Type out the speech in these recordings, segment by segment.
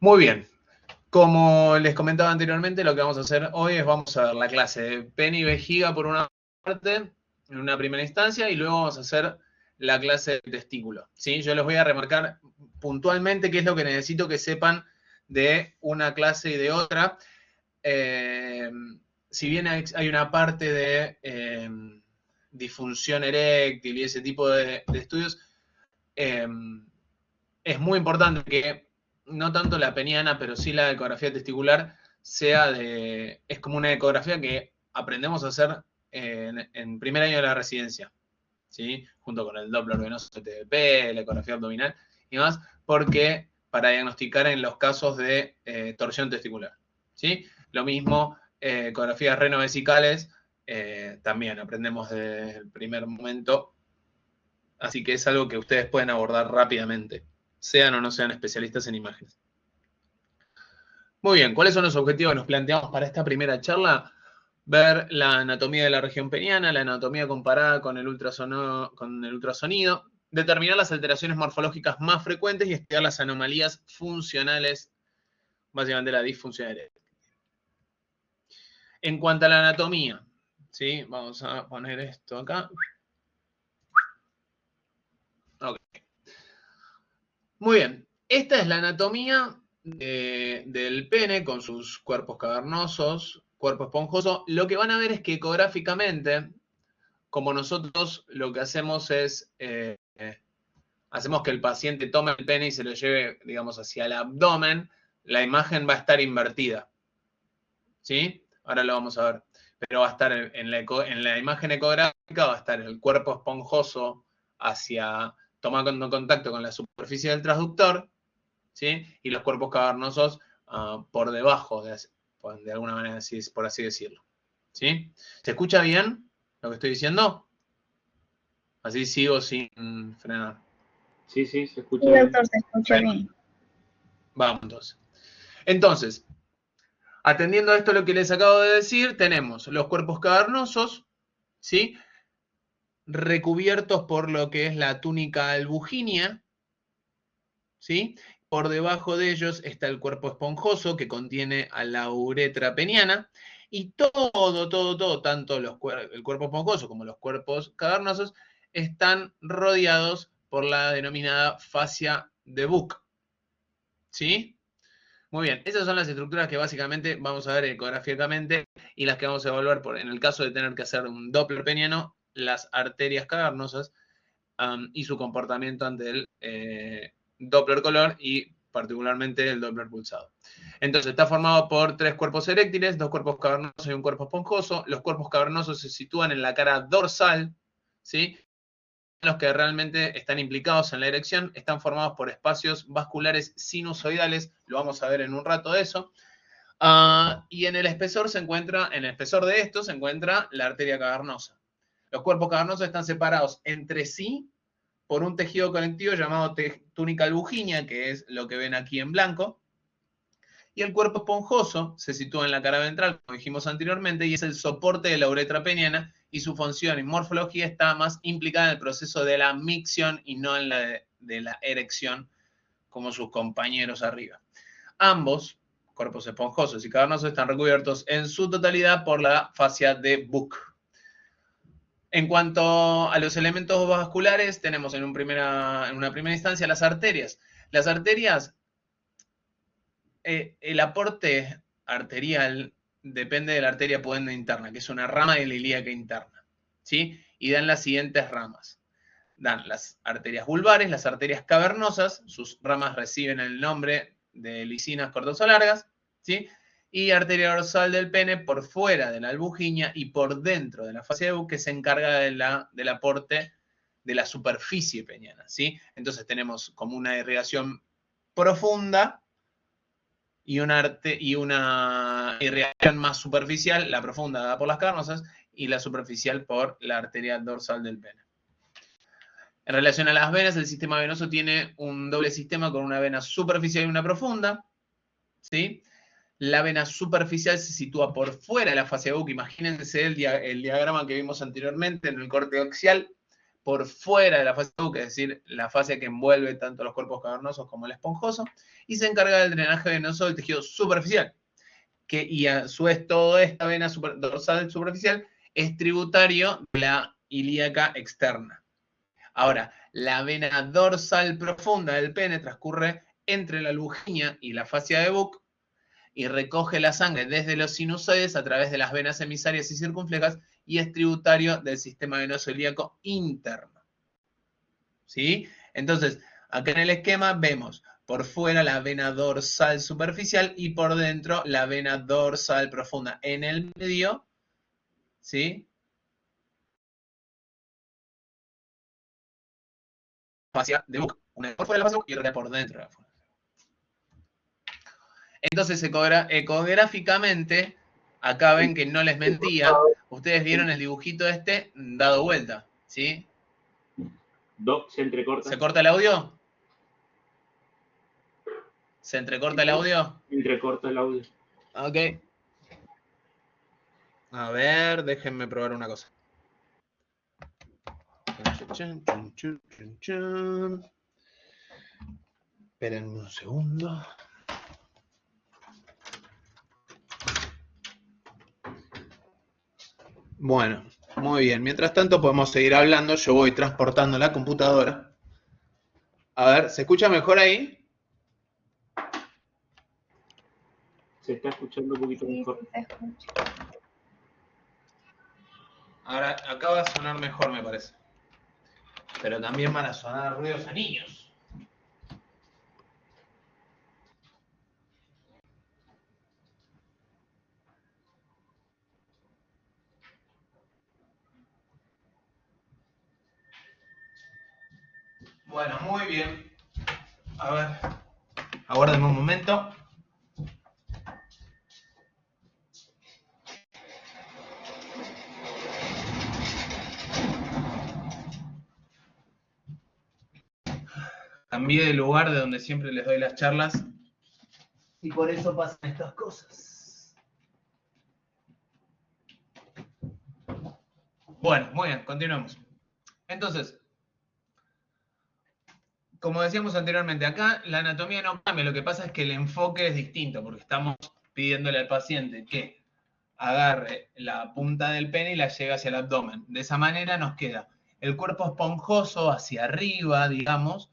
Muy bien. Como les comentaba anteriormente, lo que vamos a hacer hoy es vamos a ver la clase de pene y vejiga por una parte, en una primera instancia, y luego vamos a hacer la clase de testículo. ¿Sí? Yo les voy a remarcar puntualmente qué es lo que necesito que sepan de una clase y de otra. Si bien hay una parte de disfunción eréctil y ese tipo de estudios, eh, es muy importante que no tanto la peniana, pero sí la ecografía testicular es como una ecografía que aprendemos a hacer en primer año de la residencia, ¿sí? Junto con el Doppler venoso TDP, la ecografía abdominal y demás, porque para diagnosticar en los casos de torsión testicular, ¿sí? Lo mismo, ecografías renovesicales, también aprendemos desde el primer momento, así que es algo que ustedes pueden abordar rápidamente, sean o no sean especialistas en imágenes. Muy bien, ¿cuáles son los objetivos que nos planteamos para esta primera charla? Ver la anatomía de la región peniana, la anatomía comparada con el ultrasonido, determinar las alteraciones morfológicas más frecuentes y estudiar las anomalías funcionales, básicamente la disfunción eréctil. En cuanto a la anatomía, ¿sí? Vamos a poner esto acá. Okay. Muy bien, esta es la anatomía del pene con sus cuerpos cavernosos, cuerpo esponjoso. Lo que van a ver es que ecográficamente, como nosotros lo que hacemos es, hacemos que el paciente tome el pene y se lo lleve, digamos, hacia el abdomen, la imagen va a estar invertida. ¿Sí? Ahora lo vamos a ver. Pero va a estar en la imagen ecográfica, va a estar el cuerpo esponjoso tomando contacto con la superficie del transductor, ¿sí? Y los cuerpos cavernosos por debajo, de alguna manera, por así decirlo. ¿Sí? ¿Se escucha bien lo que estoy diciendo? Así sigo sin frenar. Sí, sí, se Sí, escucha bien. doctor, se escucha bien. Vamos entonces. Entonces, atendiendo a esto lo que les acabo de decir, tenemos los cuerpos cavernosos, ¿sí? Recubiertos por lo que es la túnica albuginea, ¿sí? Por debajo de ellos está el cuerpo esponjoso que contiene a la uretra peniana y todo, tanto el cuerpo esponjoso como los cuerpos cavernosos están rodeados por la denominada fascia de Buck, ¿sí? Muy bien, esas son las estructuras que básicamente vamos a ver ecográficamente y las que vamos a evaluar en el caso de tener que hacer un Doppler peniano, las arterias cavernosas y su comportamiento ante el Doppler color y particularmente el Doppler pulsado. Entonces está formado por 3 cuerpos eréctiles, 2 cuerpos cavernosos y un cuerpo esponjoso. Los cuerpos cavernosos se sitúan en la cara dorsal, ¿sí? Los que realmente están implicados en la erección están formados por espacios vasculares sinusoidales, lo vamos a ver en un rato de eso, y en el espesor de esto se encuentra la arteria cavernosa. Los cuerpos cavernosos están separados entre sí por un tejido conectivo llamado túnica albuginea, que es lo que ven aquí en blanco, y el cuerpo esponjoso se sitúa en la cara ventral, como dijimos anteriormente, y es el soporte de la uretra peniana, y su función y morfología está más implicada en el proceso de la micción y no en la de la erección, como sus compañeros arriba. Ambos, cuerpos esponjosos y cavernosos, están recubiertos en su totalidad por la fascia de Buck. En cuanto a los elementos vasculares, tenemos en una primera instancia las arterias. Las arterias, el aporte arterial depende de la arteria pudenda interna, que es una rama de la ilíaca interna, ¿sí? Y dan las siguientes ramas. Dan las arterias vulvares, las arterias cavernosas, sus ramas reciben el nombre de lisinas cortosolargas, ¿sí? Y arteria dorsal del pene por fuera de la albuginea y por dentro de la fascia de Buck, que se encarga del aporte de la superficie peniana, ¿sí? Entonces tenemos como una irrigación profunda y una irrigación más superficial, la profunda dada por las cavernosas y la superficial por la arteria dorsal del pene. En relación a las venas, el sistema venoso tiene un doble sistema con una vena superficial y una profunda, ¿sí? La vena superficial se sitúa por fuera de la fascia de Buck. Imagínense el diagrama que vimos anteriormente en el corte axial. por fuera de la fascia de Buck, es decir, la fascia que envuelve tanto los cuerpos cavernosos como el esponjoso, y se encarga del drenaje venoso del tejido superficial, y a su vez toda esta vena dorsal superficial es tributario de la ilíaca externa. Ahora, la vena dorsal profunda del pene transcurre entre la albuginia y la fascia de Buck y recoge la sangre desde los sinusoides a través de las venas emisarias y circunflejas y es tributario del sistema venoso ilíaco interno. ¿Sí? Entonces, acá en el esquema vemos por fuera la vena dorsal superficial y por dentro la vena dorsal profunda. En el medio, ¿sí? Fascia de Buck. Una por fuera de la fascia de Buck y otra por dentro de la fascia. Entonces, ecográficamente, acá ven que no les mentía. Ustedes vieron el dibujito este dado vuelta, ¿sí? Se entrecorta. ¿Se corta el audio? ¿Se entrecorta el audio? Entrecorta el audio. Ok. A ver, déjenme probar una cosa. Esperen un segundo. Bueno, muy bien. Mientras tanto podemos seguir hablando. Yo voy transportando la computadora. A ver, ¿se escucha mejor ahí? Se está escuchando un poquito mejor. Sí, se escucha. Ahora, acá va a sonar mejor, me parece. Pero también van a sonar ruidos a niños. Bueno, muy bien. A ver, aguárdenme un momento. Cambié de lugar de donde siempre les doy las charlas. Y por eso pasan estas cosas. Bueno, muy bien, continuemos. Entonces, como decíamos anteriormente, acá la anatomía no cambia, lo que pasa es que el enfoque es distinto, porque estamos pidiéndole al paciente que agarre la punta del pene y la lleve hacia el abdomen. De esa manera nos queda el cuerpo esponjoso hacia arriba, digamos,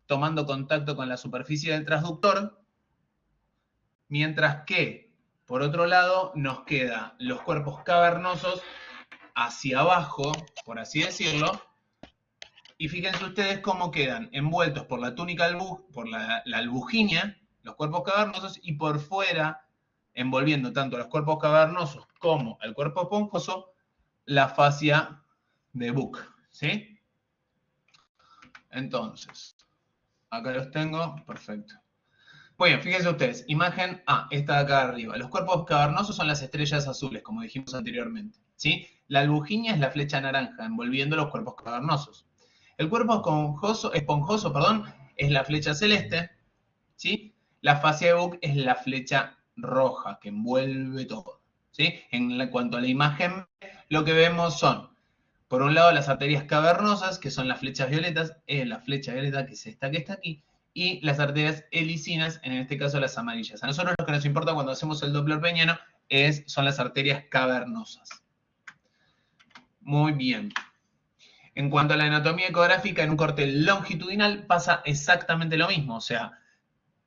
tomando contacto con la superficie del transductor, mientras que, por otro lado, nos quedan los cuerpos cavernosos hacia abajo, por así decirlo, y fíjense ustedes cómo quedan envueltos por la túnica por la albuginia, los cuerpos cavernosos, y por fuera, envolviendo tanto los cuerpos cavernosos como el cuerpo esponjoso, la fascia de Buck, ¿sí? Entonces, acá los tengo, perfecto. Muy bien, fíjense ustedes, imagen A, esta de acá arriba. Los cuerpos cavernosos son las estrellas azules, como dijimos anteriormente, ¿sí? La albuginia es la flecha naranja, envolviendo los cuerpos cavernosos. El cuerpo esponjoso, es la flecha celeste, ¿sí? La fascia de Buck es la flecha roja, que envuelve todo, ¿sí? En cuanto a la imagen, lo que vemos son, por un lado, las arterias cavernosas, que son las flechas violetas, la flecha violeta, que es esta que está aquí, y las arterias helicinas, en este caso las amarillas. A nosotros lo que nos importa cuando hacemos el Doppler peniano son las arterias cavernosas. Muy bien. En cuanto a la anatomía ecográfica, en un corte longitudinal pasa exactamente lo mismo. O sea,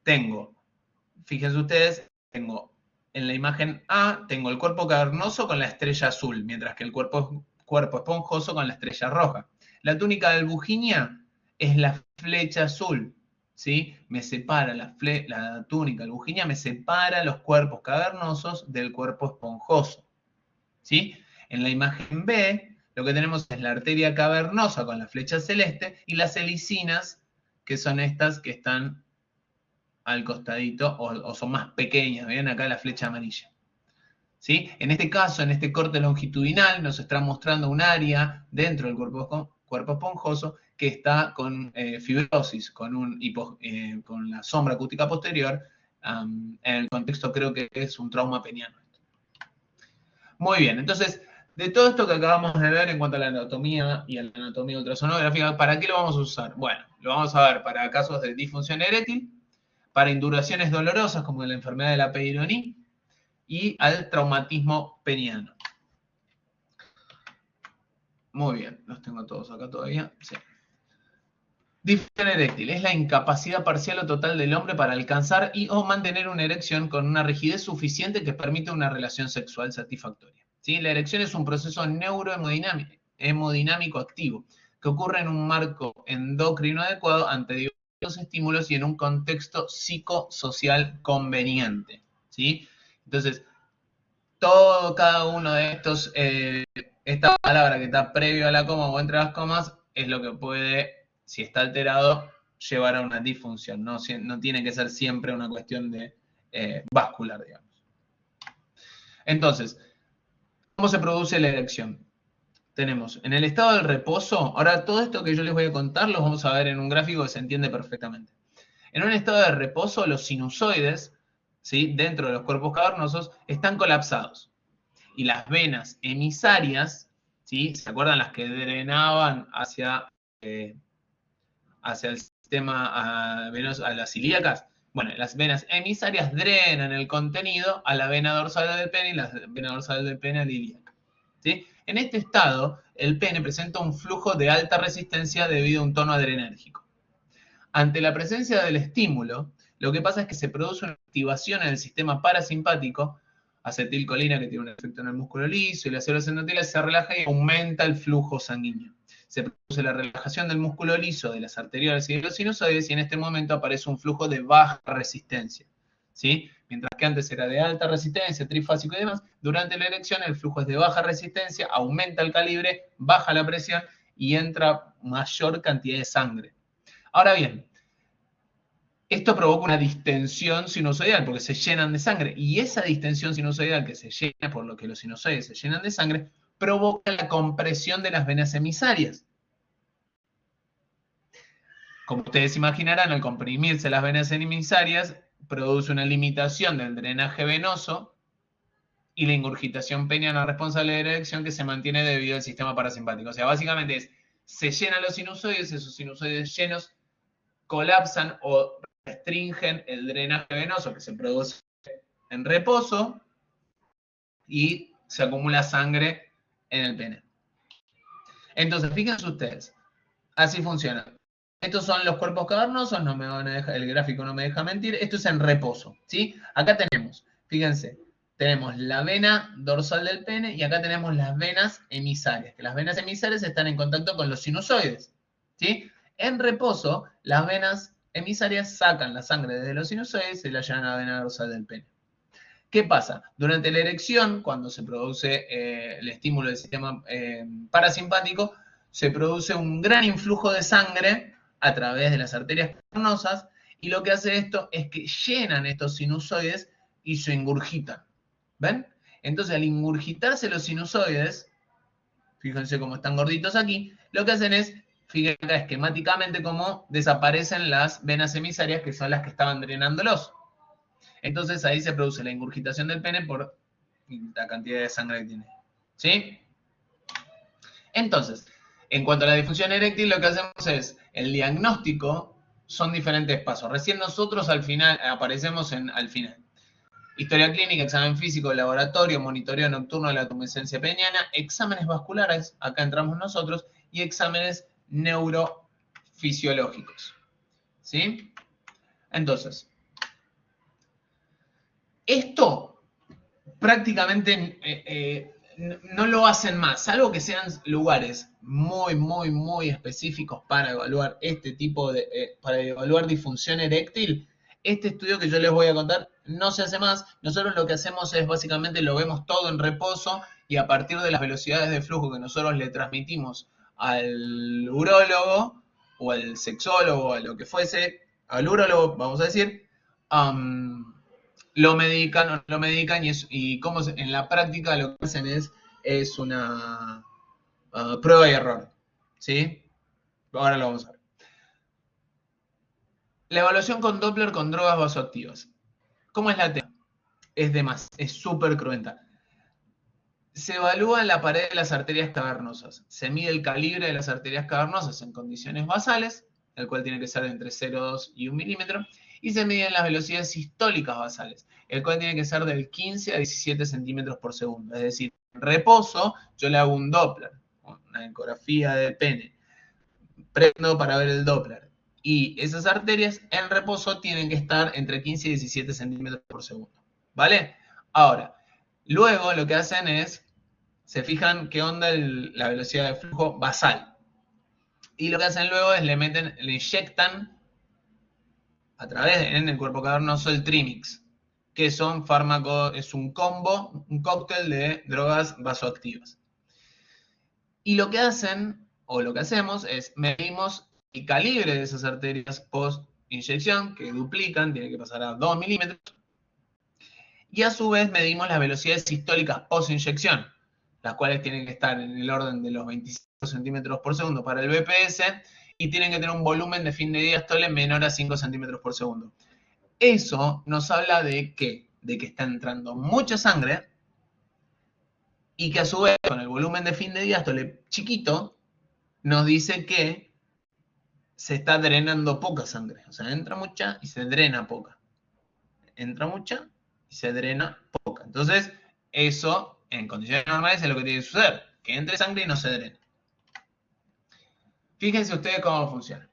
fíjense ustedes, tengo en la imagen A, tengo el cuerpo cavernoso con la estrella azul, mientras que el cuerpo esponjoso con la estrella roja. La túnica de albuginia es la flecha azul, ¿sí? Me separa la túnica albuginia, me separa los cuerpos cavernosos del cuerpo esponjoso, ¿sí? En la imagen B, lo que tenemos es la arteria cavernosa con la flecha celeste y las helicinas, que son estas que están al costadito o son más pequeñas. Vean acá la flecha amarilla. ¿Sí? En este caso, en este corte longitudinal, nos está mostrando un área dentro del cuerpo esponjoso que está con fibrosis, con la sombra cútica posterior. En el contexto creo que es un trauma peniano. Muy bien, entonces De todo esto que acabamos de ver en cuanto a la anatomía y a la anatomía ultrasonográfica, ¿para qué lo vamos a usar? Bueno, lo vamos a ver para casos de disfunción eréctil, para induraciones dolorosas como la enfermedad de la Peyronie y al traumatismo peniano. Muy bien, los tengo todos acá todavía. Sí. Disfunción eréctil es la incapacidad parcial o total del hombre para alcanzar y o mantener una erección con una rigidez suficiente que permita una relación sexual satisfactoria. ¿Sí? La erección es un proceso neurohemodinámico activo que ocurre en un marco endocrino adecuado ante diversos estímulos y en un contexto psicosocial conveniente. ¿Sí? Entonces, cada uno de estos, esta palabra que está previo a la coma o entre las comas, es lo que puede, si está alterado, llevar a una disfunción. No, no tiene que ser siempre una cuestión de vascular, digamos. Entonces, ¿cómo se produce la erección? Tenemos en el estado del reposo, ahora todo esto que yo les voy a contar los vamos a ver en un gráfico que se entiende perfectamente. En un estado de reposo, los sinusoides, ¿sí? Dentro de los cuerpos cavernosos, están colapsados. Y las venas emisarias, ¿sí? ¿Se acuerdan las que drenaban hacia el sistema venoso, a las ilíacas? Bueno, las venas emisarias drenan el contenido a la vena dorsal del pene y la vena dorsal del pene a la ilíaca. ¿Sí? En este estado, el pene presenta un flujo de alta resistencia debido a un tono adrenérgico. Ante la presencia del estímulo, lo que pasa es que se produce una activación en el sistema parasimpático, acetilcolina que tiene un efecto en el músculo liso y las células endoteliales se relaja y aumenta el flujo sanguíneo. Se produce la relajación del músculo liso, de las arteriolas y de los sinusoides y en este momento aparece un flujo de baja resistencia. ¿Sí? Mientras que antes era de alta resistencia, trifásico y demás, durante la erección el flujo es de baja resistencia, aumenta el calibre, baja la presión y entra mayor cantidad de sangre. Ahora bien, esto provoca una distensión sinusoidal porque se llenan de sangre y esa distensión sinusoidal que se llena, por lo que los sinusoides se llenan de sangre, provoca la compresión de las venas emisarias. Como ustedes imaginarán, al comprimirse las venas emisarias, produce una limitación del drenaje venoso y la ingurgitación peniana responsable de la erección que se mantiene debido al sistema parasimpático. O sea, básicamente se llenan los sinusoides, esos sinusoides llenos colapsan o restringen el drenaje venoso que se produce en reposo y se acumula sangre en el pene. Entonces, fíjense ustedes, así funciona. Estos son los cuerpos cavernosos, no me van a dejar, el gráfico no me deja mentir, esto es en reposo, ¿sí? Acá tenemos, fíjense, tenemos la vena dorsal del pene y acá tenemos las venas emisarias, que las venas emisarias están en contacto con los sinusoides, ¿sí? En reposo, las venas emisarias sacan la sangre desde los sinusoides y se la llevan a la vena dorsal del pene. ¿Qué pasa? Durante la erección, cuando se produce el estímulo del sistema parasimpático, se produce un gran influjo de sangre a través de las arterias cavernosas y lo que hace esto es que llenan estos sinusoides y se ingurgitan. ¿Ven? Entonces, al ingurgitarse los sinusoides, fíjense cómo están gorditos aquí, lo que hacen es, fíjense acá esquemáticamente cómo desaparecen las venas emisarias que son las que estaban drenándolos. Entonces ahí se produce la ingurgitación del pene por la cantidad de sangre que tiene. ¿Sí? Entonces, en cuanto a la disfunción eréctil, lo que hacemos es, el diagnóstico son diferentes pasos. Recién nosotros al final, aparecemos al final. Historia clínica, examen físico, laboratorio, monitoreo nocturno de la tumescencia peniana, exámenes vasculares, acá entramos nosotros, y exámenes neurofisiológicos. ¿Sí? Entonces, esto prácticamente no lo hacen más, salvo que sean lugares muy, muy, muy específicos para evaluar este tipo de, para evaluar disfunción eréctil. Este estudio que yo les voy a contar no se hace más. Nosotros lo que hacemos es básicamente lo vemos todo en reposo y a partir de las velocidades de flujo que nosotros le transmitimos al urólogo o al sexólogo o a lo que fuese, al urólogo, vamos a decir, lo medican y como en la práctica lo que hacen es una prueba y error. ¿Sí? Ahora lo vamos a ver. La evaluación con Doppler con drogas vasoactivas. ¿Cómo es la técnica? Es súper cruenta. Se evalúa la pared de las arterias cavernosas. Se mide el calibre de las arterias cavernosas en condiciones basales, el cual tiene que ser entre 0,2 y 1 milímetro, y se miden las velocidades sistólicas basales, el cual tiene que ser del 15 a 17 centímetros por segundo. Es decir, en reposo yo le hago un Doppler, una ecografía del pene, prendo para ver el Doppler, y esas arterias en reposo tienen que estar entre 15 y 17 centímetros por segundo. ¿Vale? Ahora, luego lo que hacen es, se fijan qué onda la velocidad de flujo basal. Y lo que hacen luego es le inyectan a través en el cuerpo cavernoso el Trimix, que son fármacos, es un combo, un cóctel de drogas vasoactivas. Y lo que hacen, o lo que hacemos, es medimos el calibre de esas arterias post inyección, que duplican, tiene que pasar a 2 milímetros, y a su vez medimos las velocidades sistólicas post-inyección, las cuales tienen que estar en el orden de los 25 centímetros por segundo para el BPS y tienen que tener un volumen de fin de diástole menor a 5 centímetros por segundo. Eso nos habla de que está entrando mucha sangre y que a su vez con el volumen de fin de diástole chiquito nos dice que se está drenando poca sangre. O sea, entra mucha y se drena poca. Entra mucha y se drena poca. Entonces, eso en condiciones normales es lo que tiene que suceder, que entre sangre y no se drene. Fíjense ustedes cómo funciona.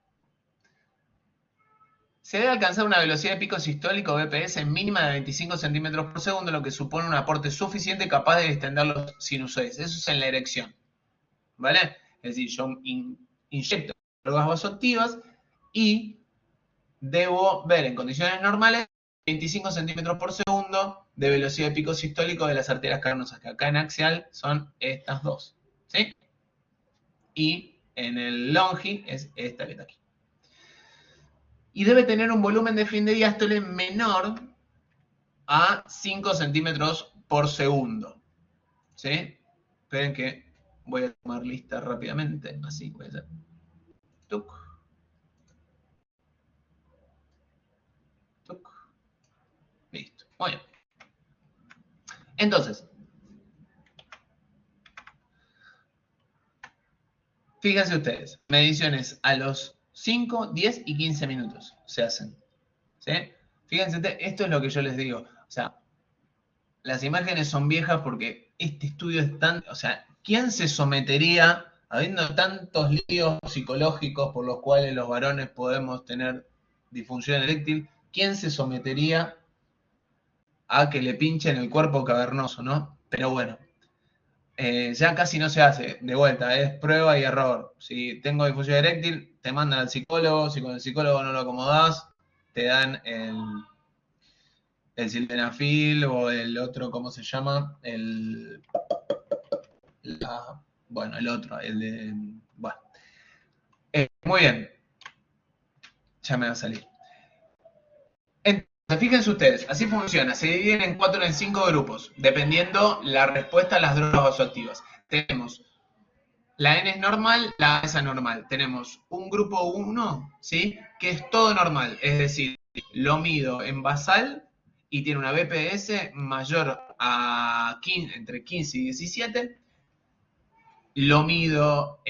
Se debe alcanzar una velocidad de pico sistólico BPS mínima de 25 centímetros por segundo, lo que supone un aporte suficiente capaz de extender los sinusoides. Eso es en la erección. ¿Vale? Es decir, yo inyecto drogas vasoactivas y debo ver en condiciones normales 25 centímetros por segundo de velocidad de pico sistólico de las arterias cavernosas, que acá en axial son estas dos. ¿Sí? Y en el longi es esta que está aquí. Y debe tener un volumen de fin de diástole menor a 5 centímetros por segundo. ¿Sí? Esperen que voy a tomar lista rápidamente. Así voy a hacer. Tuc. Tuc. Listo. Muy bien. Entonces, fíjense ustedes, mediciones a los 5, 10 y 15 minutos se hacen. ¿Sí? Fíjense, esto es lo que yo les digo. O sea, las imágenes son viejas porque este estudio es tan... O sea, ¿quién se sometería, habiendo tantos líos psicológicos por los cuales los varones podemos tener disfunción eréctil, quién se sometería a que le pinchen el cuerpo cavernoso, ¿no? Pero bueno, ya casi no se hace, de vuelta, es prueba y error. Si tengo difusión eréctil, te mandan al psicólogo, si con el psicólogo no lo acomodás, te dan el sildenafil o el otro, ¿cómo se llama? Bueno, el otro, el de... Bueno. Muy bien. Ya me va a salir. Entonces, fíjense ustedes, así funciona. Se dividen en 4 o en 5 grupos, dependiendo la respuesta a las drogas vasoactivas. Tenemos la N es normal, la A es anormal. Tenemos un grupo 1, ¿sí? Que es todo normal, es decir, lo mido en basal y tiene una BPS mayor a 15, entre 15 y 17. Lo mido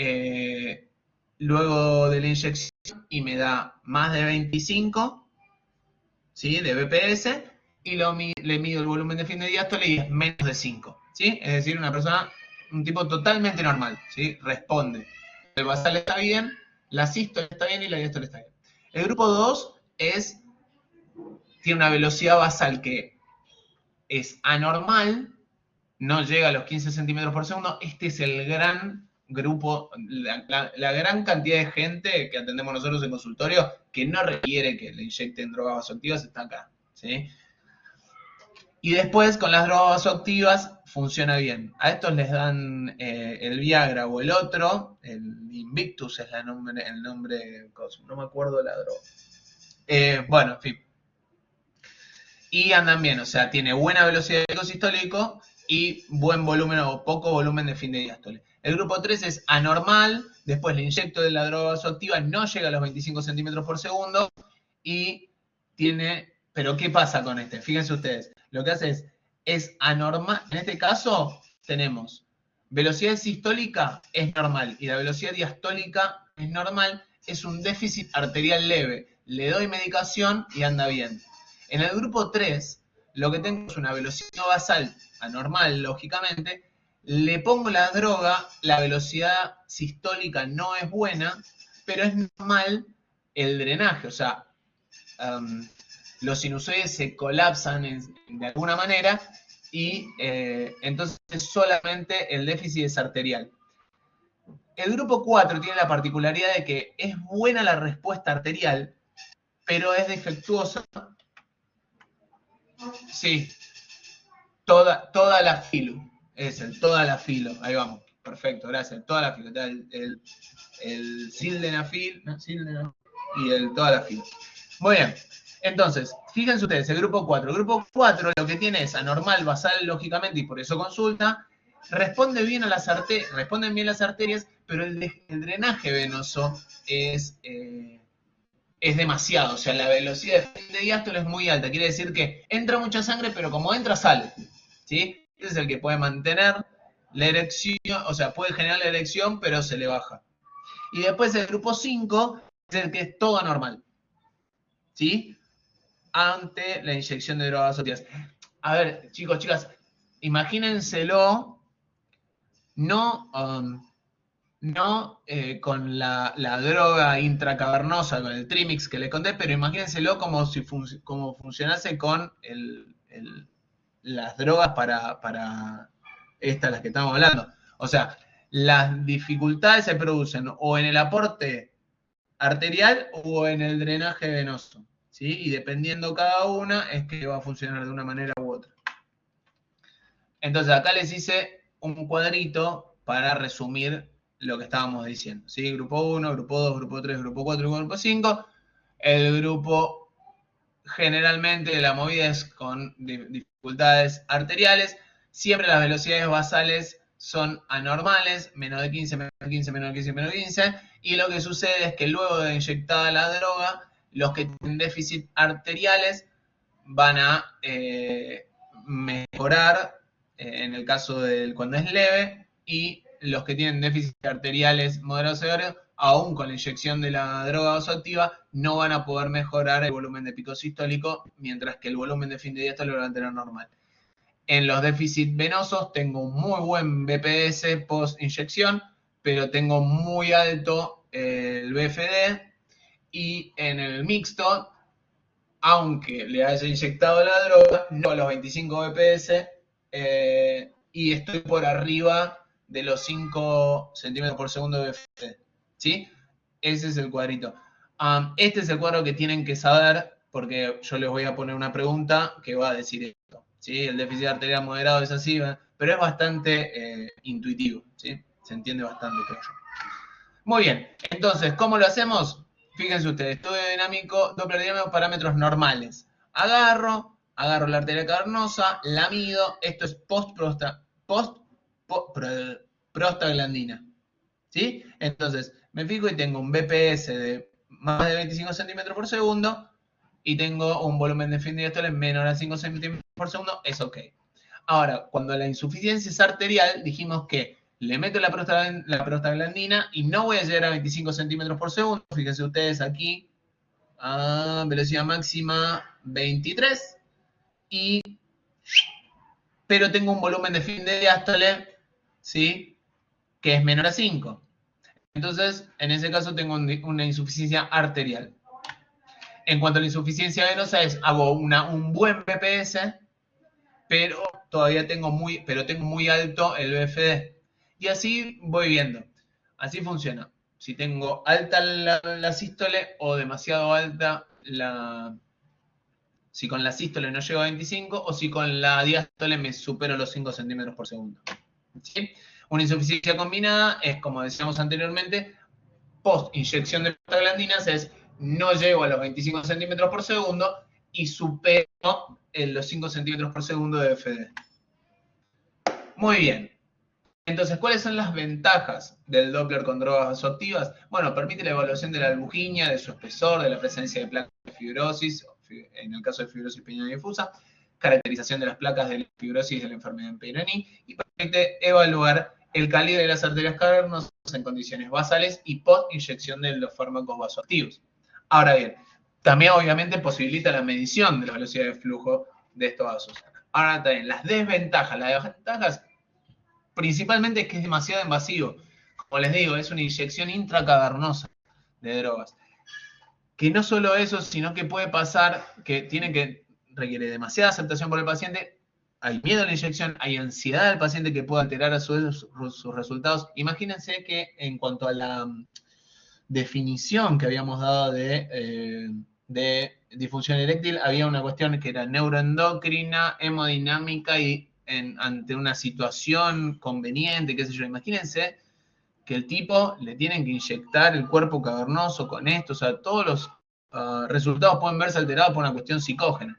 luego de la inyección y me da más de 25, ¿sí? De BPS, y le mido el volumen de fin de diástole y es menos de 5, ¿sí? Es decir, una persona, un tipo totalmente normal, ¿sí? Responde. El basal está bien, la sístole está bien y la diástole está bien. El grupo 2 tiene una velocidad basal que es anormal, no llega a los 15 centímetros por segundo. Este es el gran grupo, la gran cantidad de gente que atendemos nosotros en consultorio que no requiere que le inyecten drogas vasoactivas, está acá, ¿sí? Y después con las drogas vasoactivas funciona bien. A estos les dan el Viagra o el otro, el Invictus es el nombre, no me acuerdo la droga. Bueno, en fin. Y andan bien, o sea, tiene buena velocidad de pico sistólico y buen volumen o poco volumen de fin de diástole. El grupo 3 es anormal, después le inyecto de la droga vasoactiva, no llega a los 25 centímetros por segundo y tiene... Pero ¿qué pasa con este? Fíjense ustedes, lo que hace es anormal, en este caso tenemos velocidad sistólica es normal y la velocidad diastólica es normal, es un déficit arterial leve. Le doy medicación y anda bien. En el grupo 3, lo que tengo es una velocidad basal anormal, lógicamente. Le pongo la droga, la velocidad sistólica no es buena, pero es normal el drenaje. O sea, los sinusoides se colapsan de alguna manera y entonces solamente el déficit es arterial. El grupo 4 tiene la particularidad de que es buena la respuesta arterial, pero es defectuosa. Sí, toda la filo. Es el toda la filo. Ahí vamos. Perfecto, gracias. Toda la filo. El sildenafil, ¿no? Y el toda la filo. Muy bien. Entonces, fíjense ustedes, el grupo 4. El grupo 4 lo que tiene es anormal, basal, lógicamente, y por eso consulta. Responden bien las arterias, pero el drenaje venoso es demasiado. O sea, la velocidad de diástole es muy alta. Quiere decir que entra mucha sangre, pero como entra, sale. ¿Sí? Ese es el que puede mantener la erección, o sea, puede generar la erección, pero se le baja. Y después el grupo 5 es el que es todo anormal. ¿Sí? Ante la inyección de drogas vasoactivas. A ver, chicos, chicas, imagínenselo no con la droga intracavernosa, con el Trimix que le conté, pero imagínenselo como si como funcionase con las drogas para estas, las que estamos hablando. O sea, las dificultades se producen o en el aporte arterial o en el drenaje venoso, ¿sí? Y dependiendo cada una es que va a funcionar de una manera u otra. Entonces acá les hice un cuadrito para resumir lo que estábamos diciendo, ¿sí? Grupo 1, grupo 2, grupo 3, grupo 4 y grupo 5. El grupo, generalmente, la movida es con dificultades arteriales. Siempre las velocidades basales son anormales, menos de 15, menos de 15, menos de 15, menos de 15. Y lo que sucede es que luego de inyectada la droga, los que tienen déficit arteriales van a mejorar en el caso del cuando es leve, y los que tienen déficit arteriales moderados severos, aún con la inyección de la droga vasoactiva, no van a poder mejorar el volumen de pico sistólico, mientras que el volumen de fin de diástole lo van a tener normal. En los déficits venosos tengo un muy buen BPS post inyección, pero tengo muy alto el BFD, y en el mixto, aunque le haya inyectado la droga, no a los 25 BPS, y estoy por arriba de los 5 centímetros por segundo de BFD. ¿Sí? Ese es el cuadrito. Este es el cuadro que tienen que saber, porque yo les voy a poner una pregunta que va a decir esto. ¿Sí? El déficit arterial moderado es así, pero es bastante intuitivo. ¿Sí? Se entiende bastante, creo yo. Muy bien, entonces, ¿cómo lo hacemos? Fíjense ustedes, estudio dinámico, Doppler dinámico, parámetros normales. Agarro la arteria cavernosa, la mido, esto es prostaglandina. ¿Sí? Entonces, me fijo y tengo un BPS de más de 25 centímetros por segundo y tengo un volumen de fin de diástole menor a 5 centímetros por segundo, es ok. Ahora, cuando la insuficiencia es arterial, dijimos que le meto la prostaglandina y no voy a llegar a 25 centímetros por segundo. Fíjense ustedes aquí, a velocidad máxima 23, pero tengo un volumen de fin de diástole, ¿sí?, que es menor a 5. Entonces, en ese caso tengo una insuficiencia arterial. En cuanto a la insuficiencia venosa, hago un buen BPS, pero todavía tengo muy alto el BFD. Y así voy viendo. Así funciona. Si tengo alta la sístole o demasiado alta si con la sístole no llego a 25, o si con la diástole me supero los 5 centímetros por segundo. ¿Sí? Una insuficiencia combinada es, como decíamos anteriormente, post inyección de prostaglandinas, es no llego a los 25 centímetros por segundo y supero los 5 centímetros por segundo de BFD. Muy bien. Entonces, ¿cuáles son las ventajas del Doppler con drogas vasoactivas? Bueno, permite la evaluación de la albuginia, de su espesor, de la presencia de placas de fibrosis, en el caso de fibrosis pineal difusa. caracterización de las placas de la fibrosis de la enfermedad en Peyronie y permite evaluar el calibre de las arterias cavernosas en condiciones basales y post-inyección de los fármacos vasoactivos. Ahora bien, también obviamente posibilita la medición de la velocidad de flujo de estos vasos. Ahora también, las desventajas. Las desventajas principalmente es que es demasiado invasivo. Como les digo, es una inyección intracavernosa de drogas. Que no solo eso, sino que puede pasar que requiere demasiada aceptación por el paciente, hay miedo a la inyección, hay ansiedad del paciente que puede alterar a sus resultados. Imagínense que en cuanto a la definición que habíamos dado de disfunción eréctil, había una cuestión que era neuroendocrina, hemodinámica y ante una situación conveniente, qué sé yo. Imagínense que el tipo le tienen que inyectar el cuerpo cavernoso con esto, o sea, todos los resultados pueden verse alterados por una cuestión psicógena.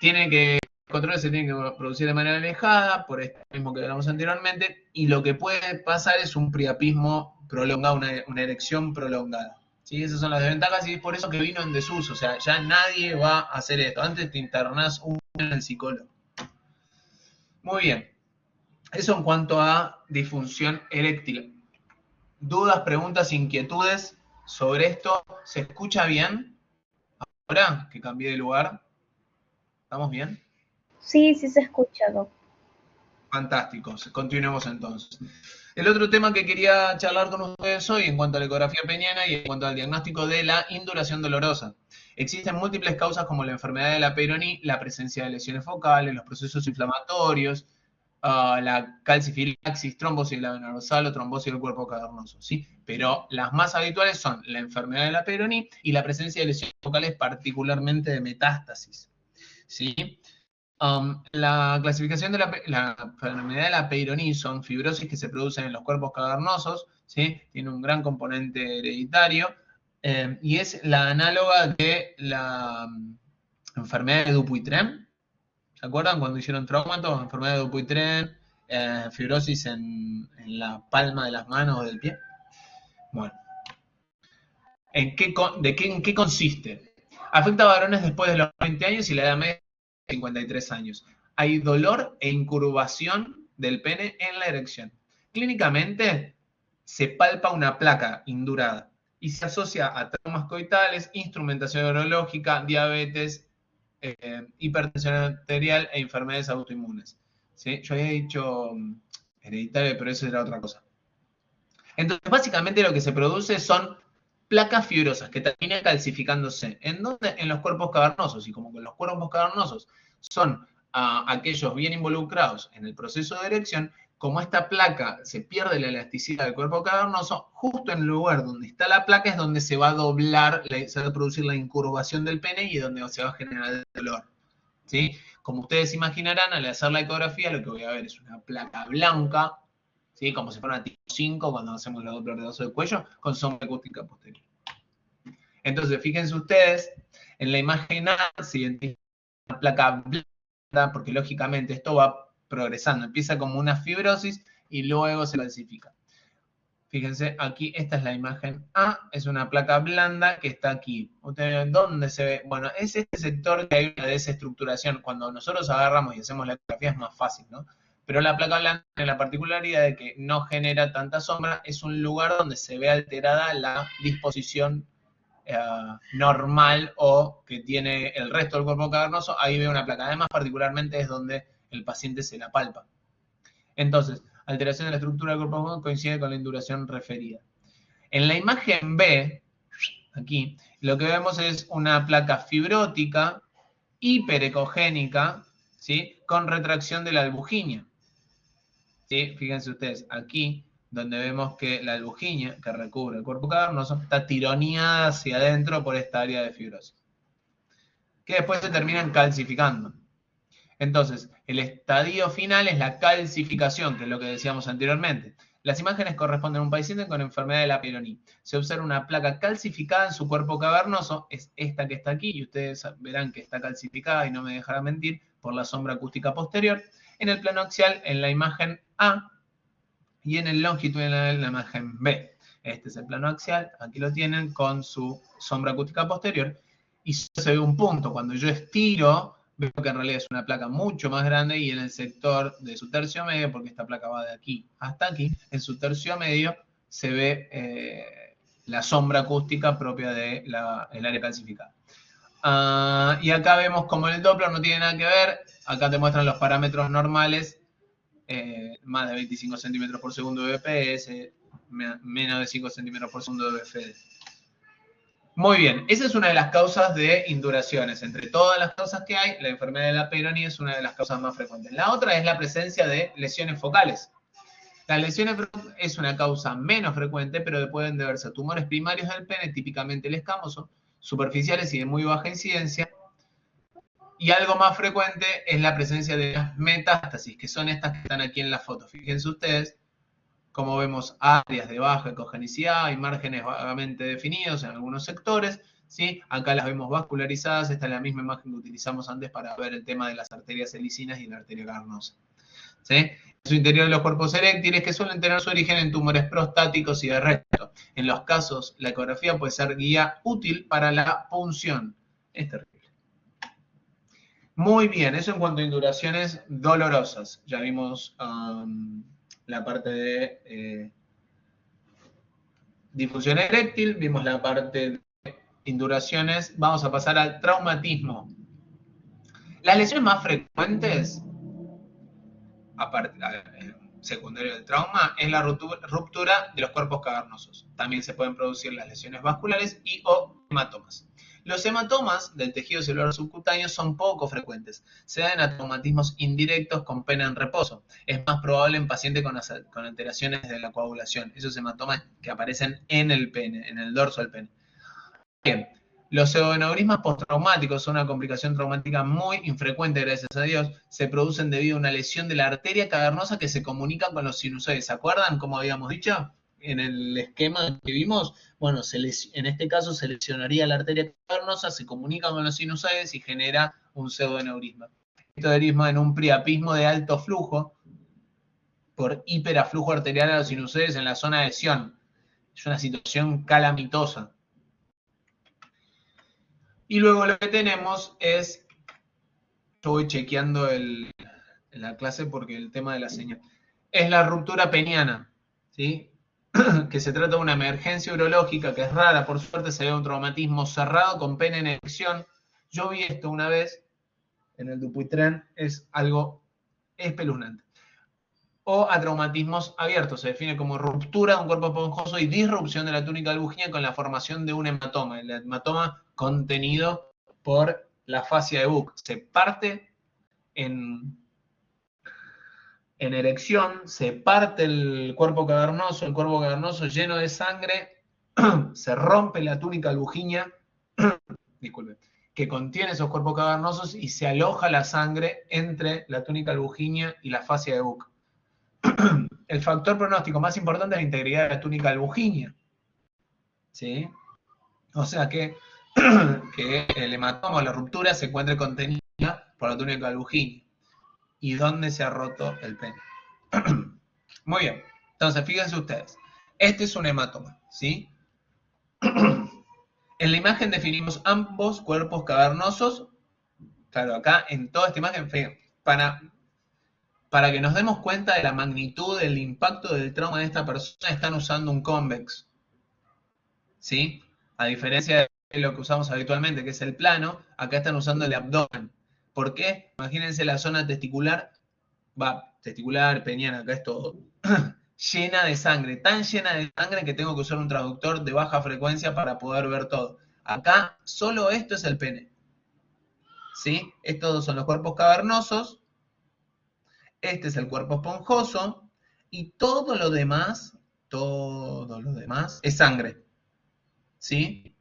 El control se tiene que producir de manera alejada, por esto mismo que hablamos anteriormente, y lo que puede pasar es un priapismo prolongado, una erección prolongada. ¿Sí? Esas son las desventajas y es por eso que vino en desuso, o sea, ya nadie va a hacer esto. Antes te internás un en el psicólogo. Muy bien. Eso en cuanto a disfunción eréctil. ¿Dudas, preguntas, inquietudes sobre esto? ¿Se escucha bien? Ahora que cambié de lugar. ¿Estamos bien? Sí, sí se escucha, Doc. Fantástico. Continuemos entonces. El otro tema que quería charlar con ustedes hoy en cuanto a la ecografía peniana y en cuanto al diagnóstico de la induración dolorosa. Existen múltiples causas como la enfermedad de la Peyronie, la presencia de lesiones focales, los procesos inflamatorios, la calcifilaxis, trombosis de la vena dorsal o trombosis del cuerpo cavernoso, ¿sí? Pero las más habituales son la enfermedad de la Peyronie y la presencia de lesiones focales, particularmente de metástasis, ¿sí? La clasificación de la enfermedad de la Peyronie son fibrosis que se producen en los cuerpos cavernosos, ¿sí? Tiene un gran componente hereditario y es la análoga de la enfermedad de Dupuytren. ¿Se acuerdan cuando hicieron traumato? Enfermedad de Dupuytren, fibrosis en la palma de las manos o del pie. Bueno. ¿En qué consiste? Afecta a varones después de los 20 años y la edad media de 53 años. Hay dolor e incurvación del pene en la erección. Clínicamente se palpa una placa indurada y se asocia a traumas coitales, instrumentación urológica, diabetes, hipertensión arterial e enfermedades autoinmunes. ¿Sí? Yo había dicho hereditario, pero eso era otra cosa. Entonces, básicamente lo que se produce son placas fibrosas que terminan calcificándose. ¿En dónde? En los cuerpos cavernosos. Y como que los cuerpos cavernosos son aquellos bien involucrados en el proceso de erección, como esta placa se pierde la elasticidad del cuerpo cavernoso, justo en el lugar donde está la placa es donde se va a doblar, se va a producir la incurvación del pene y donde se va a generar el dolor. ¿Sí? Como ustedes imaginarán, al hacer la ecografía, lo que voy a ver es una placa blanca, ¿sí? Como si fuera una tipo 5 cuando hacemos la Doppler de vaso del cuello, con sombra acústica posterior. Entonces, fíjense ustedes, en la imagen A se identifica una placa blanca, porque lógicamente esto va progresando, empieza como una fibrosis y luego se calcifica. Fíjense, aquí esta es la imagen A, es una placa blanda que está aquí. ¿Ustedes dónde se ve? Bueno, es este sector que hay una desestructuración. Cuando nosotros agarramos y hacemos la ecografía es más fácil, ¿no? Pero la placa blanda tiene la particularidad de que no genera tanta sombra, es un lugar donde se ve alterada la disposición normal o que tiene el resto del cuerpo cavernoso, ahí ve una placa. Además, particularmente es donde el paciente se la palpa. Entonces, alteración de la estructura del cuerpo coincide con la induración referida. En la imagen B, aquí, lo que vemos es una placa fibrótica hiperecogénica, ¿sí? Con retracción de la albuginia. ¿Sí? Fíjense ustedes, aquí donde vemos que la albuginia que recubre el cuerpo cavernoso está tironeada hacia adentro por esta área de fibrosis, que después se terminan calcificando. Entonces, el estadio final es la calcificación, que es lo que decíamos anteriormente. Las imágenes corresponden a un paciente con enfermedad de la Peyronie. Se observa una placa calcificada en su cuerpo cavernoso, es esta que está aquí, y ustedes verán que está calcificada y no me dejará mentir, por la sombra acústica posterior. En el plano axial, en la imagen A, y en el longitudinal, en la imagen B. Este es el plano axial, aquí lo tienen con su sombra acústica posterior, y se ve un punto. Cuando yo estiro veo que en realidad es una placa mucho más grande y en el sector de su tercio medio, porque esta placa va de aquí hasta aquí, en su tercio medio se ve la sombra acústica propia del área calcificada. Y acá vemos como el Doppler no tiene nada que ver, acá te muestran los parámetros normales, más de 25 centímetros por segundo de BPS, menos de 5 centímetros por segundo de BFD. Muy bien, esa es una de las causas de induraciones. Entre todas las causas que hay, la enfermedad de la Peyronie es una de las causas más frecuentes. La otra es la presencia de lesiones focales. Las lesiones es una causa menos frecuente, pero pueden deberse a tumores primarios del pene, típicamente el escamoso, superficiales y de muy baja incidencia. Y algo más frecuente es la presencia de las metástasis, que son estas que están aquí en la foto. Fíjense ustedes, como vemos áreas de baja ecogenicidad y márgenes vagamente definidos en algunos sectores, ¿sí? Acá las vemos vascularizadas, esta es la misma imagen que utilizamos antes para ver el tema de las arterias helicinas y la arteria cavernosa. ¿Sí? En su interior de los cuerpos eréctiles que suelen tener su origen en tumores prostáticos y de recto. En los casos, la ecografía puede ser guía útil para la punción. Es terrible. Muy bien, eso en cuanto a induraciones dolorosas. Ya vimos la parte de disfunción eréctil, vimos la parte de induraciones. Vamos a pasar al traumatismo. Las lesiones más frecuentes, aparte, secundario del trauma, es la ruptura de los cuerpos cavernosos. También se pueden producir las lesiones vasculares y o hematomas. Los hematomas del tejido celular subcutáneo son poco frecuentes. Se dan a traumatismos indirectos con pene en reposo. Es más probable en pacientes con alteraciones de la coagulación. Esos hematomas que aparecen en el pene, en el dorso del pene. Bien. Los pseudoaneurismas postraumáticos son una complicación traumática muy infrecuente, gracias a Dios. Se producen debido a una lesión de la arteria cavernosa que se comunica con los sinusoides. ¿Se acuerdan cómo habíamos dicho en el esquema que vimos? Bueno, en este caso se lesionaría la arteria cavernosa, se comunica con los sinusoides y genera un pseudoaneurisma. Esto deriva en un priapismo de alto flujo por hiperaflujo arterial a los sinusoides en la zona de lesión. Es una situación calamitosa. Y luego lo que tenemos es, yo voy chequeando la clase porque el tema de la señal, es la ruptura peniana, ¿sí? Que se trata de una emergencia urológica que es rara, por suerte se ve un traumatismo cerrado con pene en erección. Yo vi esto una vez en el Dupuytren, es algo espeluznante. O a traumatismos abiertos, se define como ruptura de un cuerpo esponjoso y disrupción de la túnica albuginea con la formación de un hematoma. El hematoma contenido por la fascia de Buck. Se parte en erección, se parte el cuerpo cavernoso lleno de sangre, se rompe la túnica albuginea, disculpe, que contiene esos cuerpos cavernosos y se aloja la sangre entre la túnica albuginea y la fascia de Buck. El factor pronóstico más importante es la integridad de la túnica albuginea. ¿Sí? O sea que el hematoma o la ruptura se encuentre contenida por la túnica albuginea. ¿Y dónde se ha roto el pene? Muy bien. Entonces, fíjense ustedes. Este es un hematoma, ¿sí? En la imagen definimos ambos cuerpos cavernosos. Claro, acá en toda esta imagen, para que nos demos cuenta de la magnitud del impacto del trauma de esta persona, están usando un convex. ¿Sí? A diferencia de lo que usamos habitualmente, que es el plano, acá están usando el abdomen. ¿Por qué? Imagínense la zona testicular, peniana, acá es todo, llena de sangre, tan llena de sangre que tengo que usar un traductor de baja frecuencia para poder ver todo. Acá solo esto es el pene. ¿Sí? Estos son los cuerpos cavernosos. Este es el cuerpo esponjoso y todo lo demás es sangre. ¿Sí?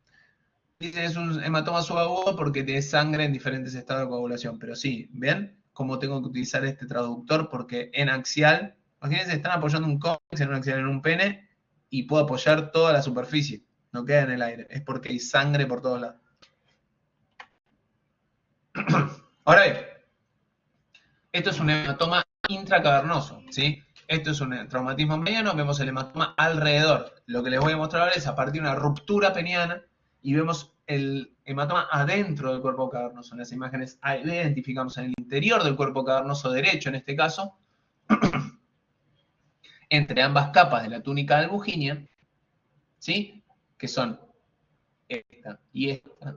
Dice es un hematoma subagudo porque tiene sangre en diferentes estados de coagulación. Pero sí, ¿ven cómo tengo que utilizar este traductor? Porque en axial, imagínense, están apoyando un cóccix en un axial en un pene y puedo apoyar toda la superficie. No queda en el aire. Es porque hay sangre por todos lados. Ahora bien, esto es un hematoma intracavernoso, ¿sí? Esto es un traumatismo mediano, vemos el hematoma alrededor. Lo que les voy a mostrar ahora es a partir de una ruptura peniana y vemos el hematoma adentro del cuerpo cavernoso. En las imágenes A y B identificamos en el interior del cuerpo cavernoso derecho, en este caso, entre ambas capas de la túnica albuginia, ¿sí? Que son esta y esta,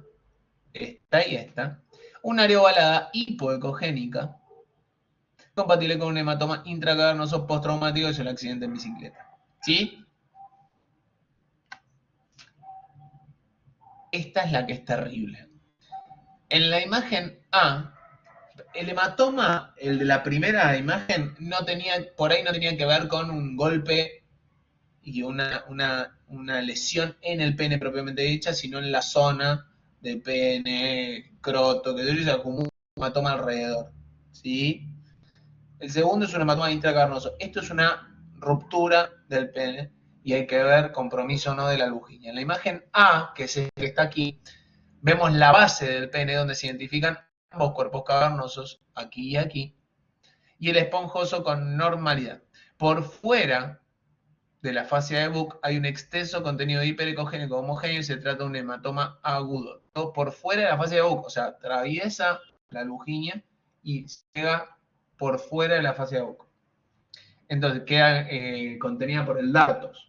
esta y esta, una área ovalada hipoecogénica, compatible con un hematoma intracavernoso postraumático y el accidente en bicicleta. ¿Sí? Esta es la que es terrible. En la imagen A, el hematoma, el de la primera imagen, por ahí no tenía que ver con un golpe y una lesión en el pene propiamente dicha, sino en la zona del pene, croto, que se acumula un hematoma alrededor. ¿Sí? El segundo es un hematoma intracavernoso. Esto es una ruptura del pene y hay que ver compromiso o no de la albuginia. En la imagen A, que es el que está aquí, vemos la base del pene donde se identifican ambos cuerpos cavernosos, aquí y aquí, y el esponjoso con normalidad. Por fuera de la fascia de Buck hay un extenso contenido hiperecogénico homogéneo y se trata de un hematoma agudo. Todo por fuera de la fascia de Buck, o sea, atraviesa la albuginia y llega por fuera de la fascia de Buck. Entonces queda contenida por el dartos.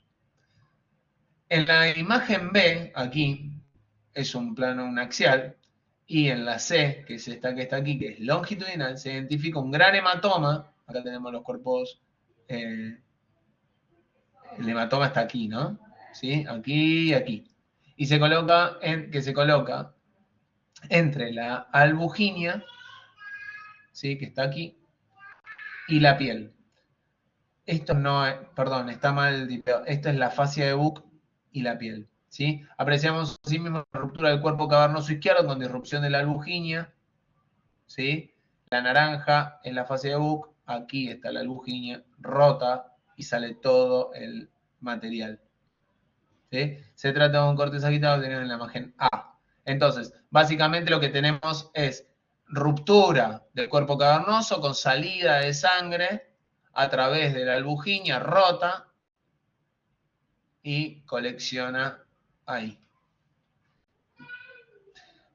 En la imagen B, aquí, es un plano, un axial, y en la C, que es esta que está aquí, que es longitudinal, se identifica un gran hematoma. Acá tenemos los cuerpos, el hematoma está aquí, ¿no? ¿Sí? Aquí y aquí. Y se coloca entre la albuginia, ¿sí? Que está aquí, y la piel. Esto no es, perdón, está mal dipeado. Esta es la fascia de Buck y la piel. ¿Sí? Apreciamos asimismo la ruptura del cuerpo cavernoso izquierdo con disrupción de la albuginia. ¿Sí? La naranja en la fascia de Buck, aquí está la albuginia rota y sale todo el material. ¿Sí? Se trata de un corte sagitado tenido en la imagen A. Entonces, básicamente lo que tenemos es ruptura del cuerpo cavernoso con salida de sangre a través de la albuginia rota y colecciona ahí.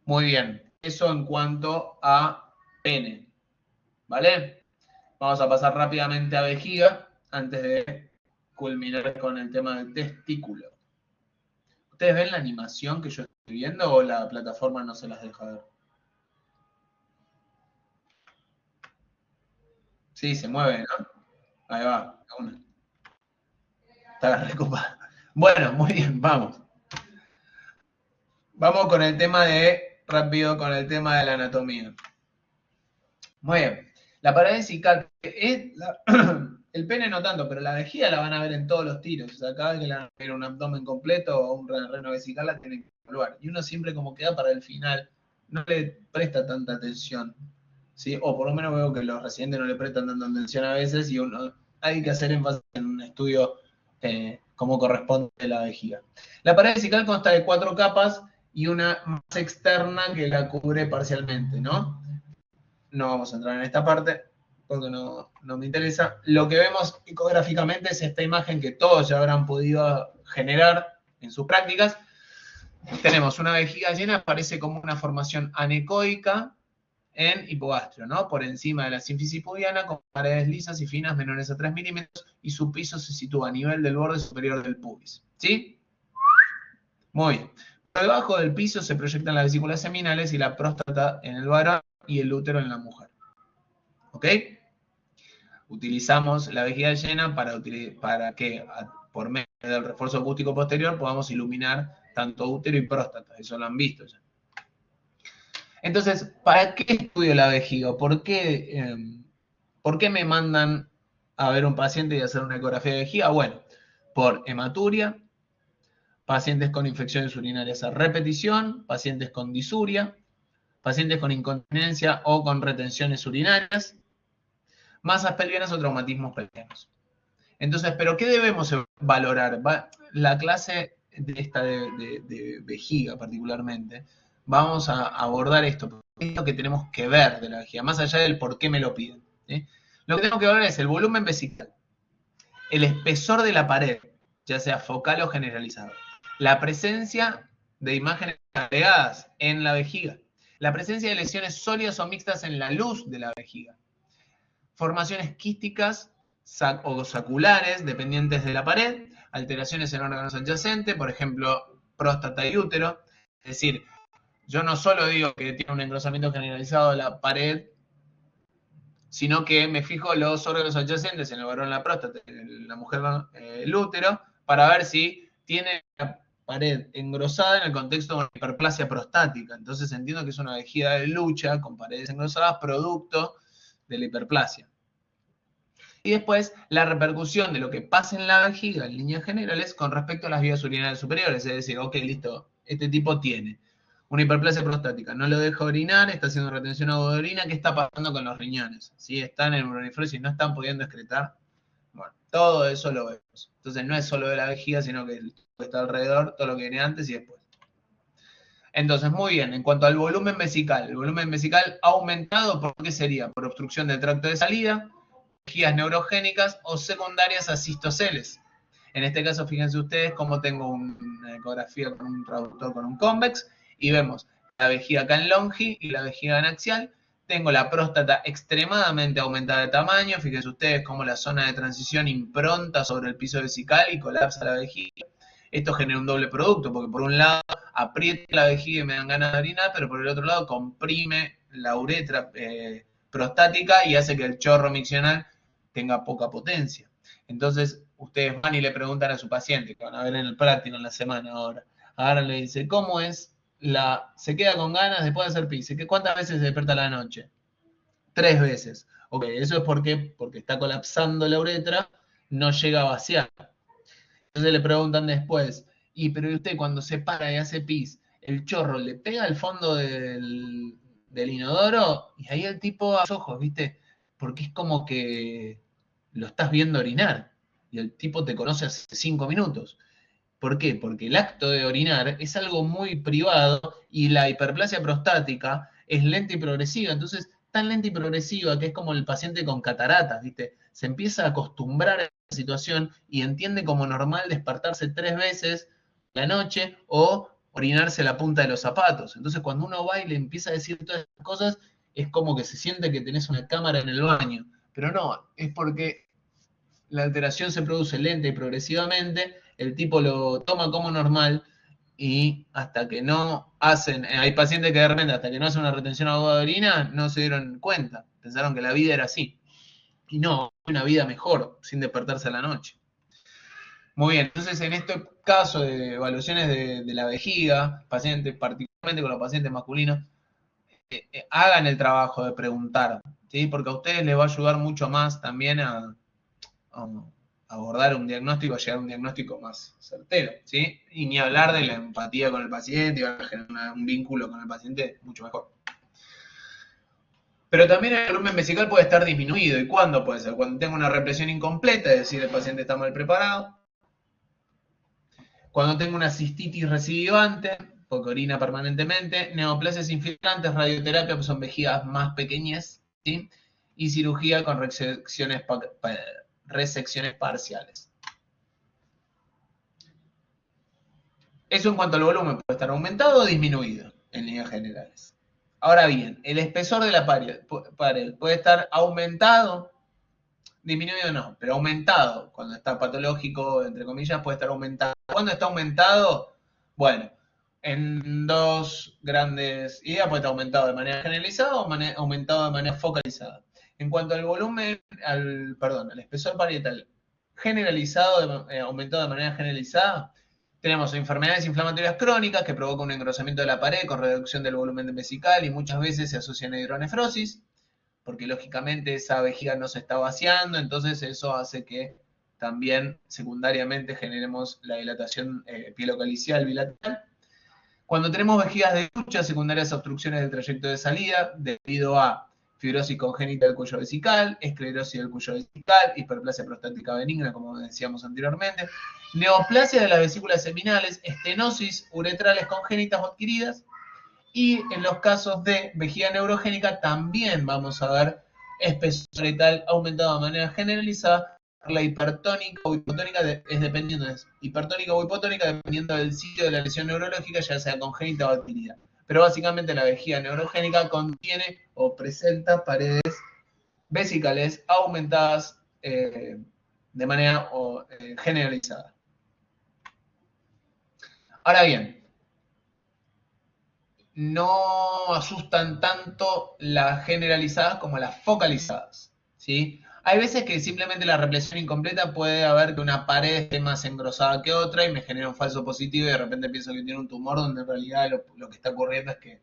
Muy bien, eso en cuanto a pene, ¿vale? Vamos a pasar rápidamente a vejiga antes de culminar con el tema del testículo. ¿Ustedes ven la animación que yo estoy viendo o la plataforma no se las deja ver? Sí, se mueve, ¿no? Ahí va, una. Está recopada. Bueno, muy bien, vamos. Vamos con el tema rápido con el tema de la anatomía. Muy bien. La pared vesical, el pene no tanto, pero la vejiga la van a ver en todos los tiros. O sea, cada vez que le van a ver un abdomen completo o un reno vesical la tienen que evaluar. Y uno siempre como queda para el final, no le presta tanta atención. ¿Sí? O por lo menos veo que los residentes no le prestan tanta atención a veces y hay que hacer énfasis en un estudio como corresponde a la vejiga. La pared vesical consta de 4 capas y una más externa que la cubre parcialmente, ¿no? No vamos a entrar en esta parte porque no me interesa. Lo que vemos ecográficamente es esta imagen que todos ya habrán podido generar en sus prácticas. Tenemos una vejiga llena, parece como una formación anecoica en hipogastrio, ¿no? Por encima de la sínfisis pubiana, con paredes lisas y finas menores a 3 milímetros, y su piso se sitúa a nivel del borde superior del pubis. ¿Sí? Muy bien. Por debajo del piso se proyectan las vesículas seminales y la próstata en el varón y el útero en la mujer. ¿Ok? Utilizamos la vejiga llena para que, por medio del refuerzo acústico posterior, podamos iluminar tanto útero y próstata. Eso lo han visto ya. Entonces, ¿para qué estudio la vejiga? ¿Por qué me mandan a ver un paciente y hacer una ecografía de vejiga? Bueno, por hematuria, pacientes con infecciones urinarias a repetición, pacientes con disuria, pacientes con incontinencia o con retenciones urinarias, masas pelvianas o traumatismos pelvianos. Entonces, ¿pero qué debemos valorar? La clase de vejiga particularmente, vamos a abordar esto, es lo que tenemos que ver de la vejiga, más allá del por qué me lo piden. ¿Sí? Lo que tenemos que valorar es el volumen vesical, el espesor de la pared, ya sea focal o generalizado, la presencia de imágenes agregadas en la vejiga. La presencia de lesiones sólidas o mixtas en la luz de la vejiga. Formaciones quísticas o saculares dependientes de la pared. Alteraciones en órganos adyacentes, por ejemplo, próstata y útero. Es decir, yo no solo digo que tiene un engrosamiento generalizado de la pared, sino que me fijo los órganos adyacentes, en el varón la próstata, en la mujer el útero, para ver si tiene la pared engrosada en el contexto de una hiperplasia prostática. Entonces entiendo que es una vejiga de lucha con paredes engrosadas, producto de la hiperplasia. Y después la repercusión de lo que pasa en la vejiga en líneas generales con respecto a las vías urinarias superiores. Es decir, ok, listo, este tipo tiene una hiperplasia prostática, no lo deja orinar, está haciendo retención aguda de orina, ¿qué está pasando con los riñones? ¿Sí? ¿Están en urinefrosis? ¿No están pudiendo excretar? Bueno, todo eso lo vemos. Entonces no es solo de la vejiga, sino que está alrededor, todo lo que viene antes y después. Entonces, muy bien, en cuanto al volumen vesical, el volumen vesical ha aumentado, ¿por qué sería? Por obstrucción del tracto de salida, vejigas neurogénicas o secundarias a cistoceles. En este caso, fíjense ustedes cómo tengo una ecografía con un traductor con un convex y vemos la vejiga canlongi y la vejiga anaxial. Tengo la próstata extremadamente aumentada de tamaño. Fíjense ustedes cómo la zona de transición impronta sobre el piso vesical y colapsa la vejiga. Esto genera un doble producto, porque por un lado aprieta la vejiga y me dan ganas de orinar, pero por el otro lado comprime la uretra prostática y hace que el chorro miccional tenga poca potencia. Entonces, ustedes van y le preguntan a su paciente, que van a ver en el práctico en la semana ahora. Ahora le dice, ¿cómo es? Se queda con ganas después de hacer pis. ¿Cuántas veces se despierta a la noche? 3 veces. Ok, eso es porque está colapsando la uretra, no llega a vaciar. Entonces le preguntan después, pero usted cuando se para y hace pis, el chorro le pega al fondo del inodoro, y ahí el tipo a los ojos, ¿viste? Porque es como que lo estás viendo orinar, y el tipo te conoce hace 5 minutos. ¿Por qué? Porque el acto de orinar es algo muy privado y la hiperplasia prostática es lenta y progresiva. Entonces, tan lenta y progresiva que es como el paciente con cataratas, ¿viste? Se empieza a acostumbrar a la situación y entiende como normal despertarse 3 veces la noche o orinarse la punta de los zapatos. Entonces, cuando uno va y le empieza a decir todas estas cosas, es como que se siente que tenés una cámara en el baño. Pero no, es porque la alteración se produce lenta y progresivamente, el tipo lo toma como normal y hasta que no hacen, hay pacientes que de repente hasta que no hacen una retención aguda de orina no se dieron cuenta, pensaron que la vida era así. Y no, una vida mejor, sin despertarse a la noche. Muy bien, entonces en este caso de evaluaciones de la vejiga, pacientes, particularmente con los pacientes masculinos, hagan el trabajo de preguntar, ¿sí? Porque a ustedes les va a ayudar mucho más también a abordar un diagnóstico, a llegar a un diagnóstico más certero, ¿sí? Y ni hablar de la empatía con el paciente, y va a generar un vínculo con el paciente mucho mejor. Pero también el volumen vesical puede estar disminuido. ¿Y cuándo puede ser? Cuando tengo una represión incompleta, es decir, el paciente está mal preparado. Cuando tengo una cistitis recidivante, porque orina permanentemente. Neoplasias infiltrantes, radioterapia, pues son vejigas más pequeñas, ¿sí? Y cirugía con resecciones parciales. Eso en cuanto al volumen puede estar aumentado o disminuido en líneas generales. Ahora bien, el espesor de la pared puede estar aumentado, disminuido no, pero aumentado. Cuando está patológico, entre comillas, puede estar aumentado. ¿Cuándo está aumentado? Bueno, en 2 grandes ideas puede estar aumentado de manera generalizada o aumentado de manera focalizada. En cuanto al volumen, al espesor parietal generalizado, aumentado de manera generalizada, tenemos enfermedades inflamatorias crónicas que provocan un engrosamiento de la pared con reducción del volumen vesical y muchas veces se asocian a hidronefrosis, porque lógicamente esa vejiga no se está vaciando, entonces eso hace que también secundariamente generemos la dilatación pielocalicial bilateral. Cuando tenemos vejigas de lucha secundarias a obstrucciones del trayecto de salida, debido a fibrosis congénita del cuello vesical, esclerosis del cuello vesical, hiperplasia prostática benigna, como decíamos anteriormente, neoplasia de las vesículas seminales, estenosis uretrales congénitas o adquiridas, y en los casos de vejiga neurogénica también vamos a ver espesor uretral aumentado de manera generalizada la hipertónica o hipotónica es dependiendo de hipertónica o hipotónica dependiendo del sitio de la lesión neurológica, ya sea congénita o adquirida. Pero básicamente la vejiga neurogénica contiene o presenta paredes vesicales aumentadas de manera generalizada. Ahora bien, no asustan tanto las generalizadas como las focalizadas, ¿sí? Hay veces que simplemente la represión incompleta puede haber que una pared esté más engrosada que otra y me genera un falso positivo y de repente pienso que tiene un tumor donde en realidad lo que está ocurriendo es que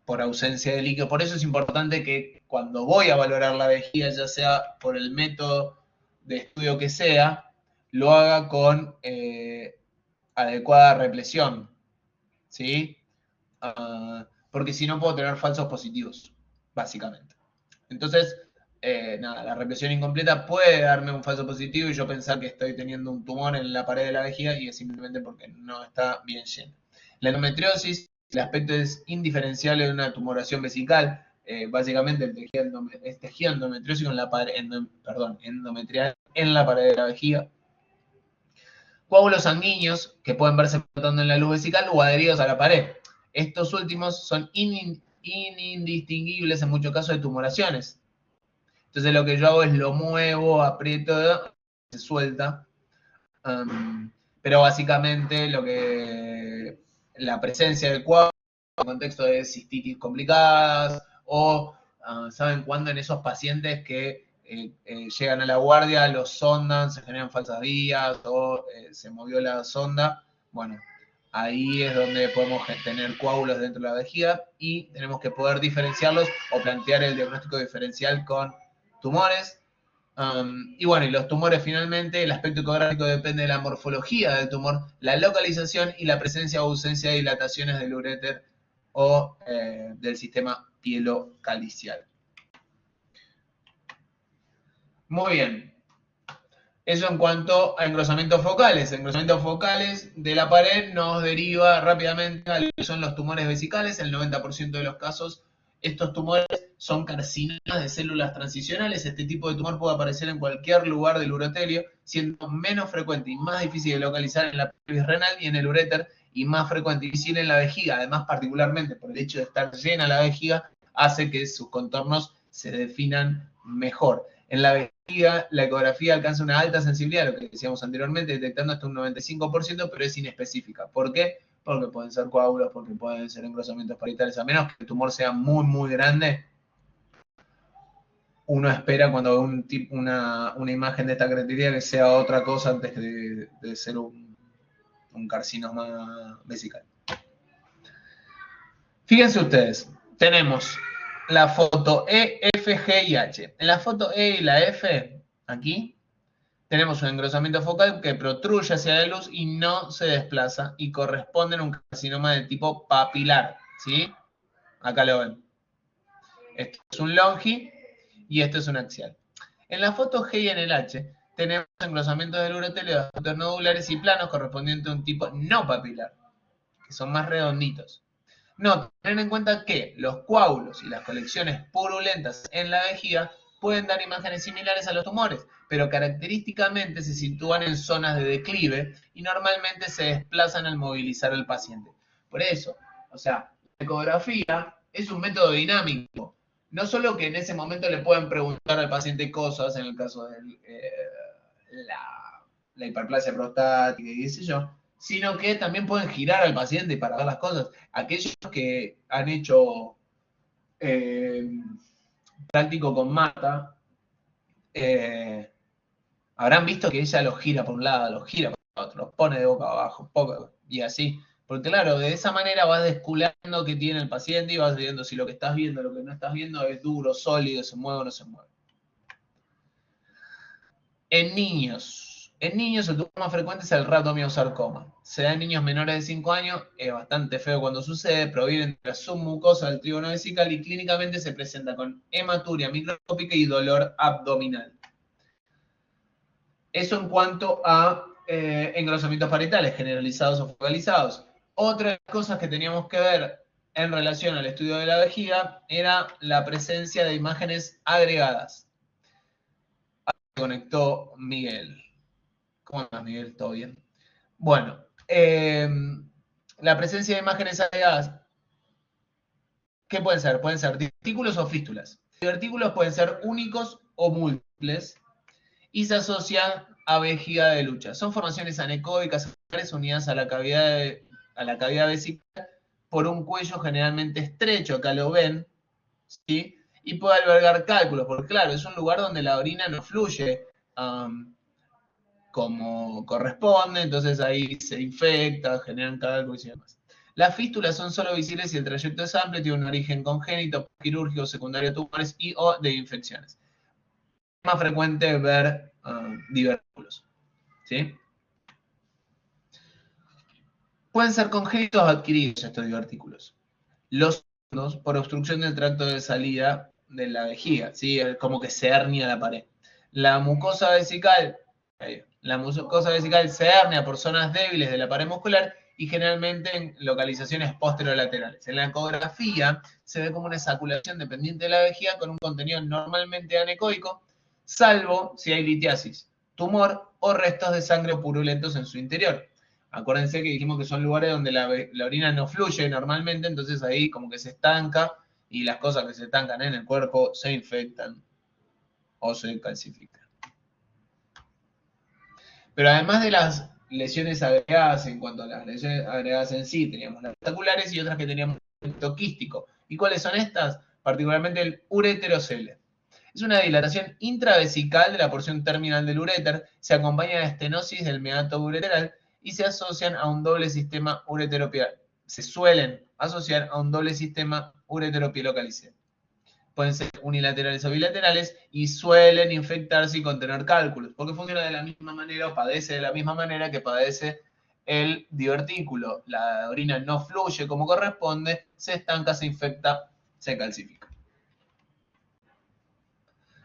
por ausencia de líquido. Por eso es importante que cuando voy a valorar la vejiga, ya sea por el método de estudio que sea, lo haga con adecuada represión, ¿sí? Porque si no puedo tener falsos positivos, básicamente. Entonces, nada, la represión incompleta puede darme un falso positivo y yo pensar que estoy teniendo un tumor en la pared de la vejiga y es simplemente porque no está bien lleno. La endometriosis, el aspecto es indiferenciable de una tumoración vesical. Básicamente el tejido endometriósico en la pared, endometrial en la pared de la vejiga. Coágulos sanguíneos que pueden verse flotando en la luz vesical o adheridos a la pared. Estos últimos son indistinguibles en muchos casos de tumoraciones. Entonces lo que yo hago es lo muevo, aprieto, se suelta. Pero básicamente la presencia del coágulo en contexto de cistitis complicadas o, ¿saben cuándo? En esos pacientes que llegan a la guardia, los sondan, se generan falsas vías o se movió la sonda. Bueno, ahí es donde podemos tener coágulos dentro de la vejiga y tenemos que poder diferenciarlos o plantear el diagnóstico diferencial con tumores. Y bueno, y los tumores finalmente, el aspecto ecográfico depende de la morfología del tumor, la localización y la presencia o ausencia de dilataciones del uréter o del sistema pielocalicial. Muy bien. Eso en cuanto a engrosamientos focales. Engrosamientos focales de la pared nos deriva rápidamente a lo que son los tumores vesicales. En el 90% de los casos, estos tumores son carcinomas de células transicionales. Este tipo de tumor puede aparecer en cualquier lugar del urotelio, siendo menos frecuente y más difícil de localizar en la pelvis renal y en el uréter, y más frecuente y visible en la vejiga. Además, particularmente por el hecho de estar llena la vejiga, hace que sus contornos se definan mejor. En la vejiga, la ecografía alcanza una alta sensibilidad, lo que decíamos anteriormente, detectando hasta un 95%, pero es inespecífica. ¿Por qué? Porque pueden ser coágulos, porque pueden ser engrosamientos parietales. A menos que el tumor sea muy, muy grande, uno espera cuando ve una imagen de esta característica que sea otra cosa antes de ser un carcinoma vesical. Fíjense ustedes, tenemos la foto E, F, G y H. En la foto E y la F, aquí, tenemos un engrosamiento focal que protruye hacia la luz y no se desplaza y corresponde a un carcinoma de tipo papilar, ¿sí? Acá lo ven. Esto es un longi y esto es un axial. En la foto G y en el H tenemos engrosamientos del urotelio nodulares y planos correspondientes a un tipo no papilar, que son más redonditos. No, tener en cuenta que los coágulos y las colecciones purulentas en la vejiga pueden dar imágenes similares a los tumores, pero característicamente se sitúan en zonas de declive y normalmente se desplazan al movilizar al paciente. Por eso, o sea, la ecografía es un método dinámico. No solo que en ese momento le pueden preguntar al paciente cosas, en el caso de la hiperplasia prostática y qué sé yo, sino que también pueden girar al paciente para ver las cosas. Aquellos que han hecho práctico con Marta, habrán visto que ella los gira por un lado, los gira por otro, los pone de boca abajo, y así. Porque claro, de esa manera vas desculando qué tiene el paciente y vas viendo si lo que estás viendo, lo que no estás viendo es duro, sólido, se mueve o no se mueve. En niños el tumor más frecuente es el rhabdomyosarcoma. Se da en niños menores de 5 años, es bastante feo cuando sucede, proviene de la submucosa del trígono vesical y clínicamente se presenta con hematuria microscópica y dolor abdominal. Eso en cuanto a engrosamientos parietales, generalizados o focalizados. Otra de las cosas que teníamos que ver en relación al estudio de la vejiga era la presencia de imágenes agregadas. conectó Miguel. ¿Cómo andas, Miguel? ¿Todo bien? Bueno, la presencia de imágenes agregadas, ¿qué pueden ser? Pueden ser divertículos o fístulas. Los divertículos pueden ser únicos o múltiples y se asocian a vejiga de lucha. Son formaciones anecoicas unidas a la cavidad vesical por un cuello generalmente estrecho, acá lo ven, ¿sí? Y puede albergar cálculos, porque claro, es un lugar donde la orina no fluye como corresponde, entonces ahí se infecta, generan cálculos y demás. Las fístulas son solo visibles si el trayecto es amplio, tiene un origen congénito, quirúrgico, secundario a tumores y o de infecciones. Es más frecuente ver divertículos, ¿sí? Pueden ser congénitos o adquiridos estos divertículos. Los segundos por obstrucción del tracto de salida de la vejiga, ¿sí? Es como que se hernia la pared. La mucosa vesical se hernia por zonas débiles de la pared muscular y generalmente en localizaciones posterolaterales. En la ecografía se ve como una esaculación dependiente de la vejiga con un contenido normalmente anecoico, salvo si hay litiasis, tumor o restos de sangre purulentos en su interior. Acuérdense que dijimos que son lugares donde la orina no fluye normalmente, entonces ahí como que se estanca y las cosas que se estancan en el cuerpo se infectan o se calcifican. Pero además de las lesiones agregadas, en cuanto a las lesiones agregadas en sí, teníamos las testiculares y otras que teníamos efecto quístico. ¿Y cuáles son estas? Particularmente el ureterocele. Es una dilatación intravesical de la porción terminal del uréter, se acompaña de estenosis del meato ureteral y se asocian a un doble sistema ureteropiel. Se suelen asociar a un doble sistema ureteropielocalice. Pueden ser unilaterales o bilaterales y suelen infectarse y contener cálculos, porque funciona de la misma manera o padece de la misma manera que padece el divertículo. La orina no fluye como corresponde, se estanca, se infecta, se calcifica.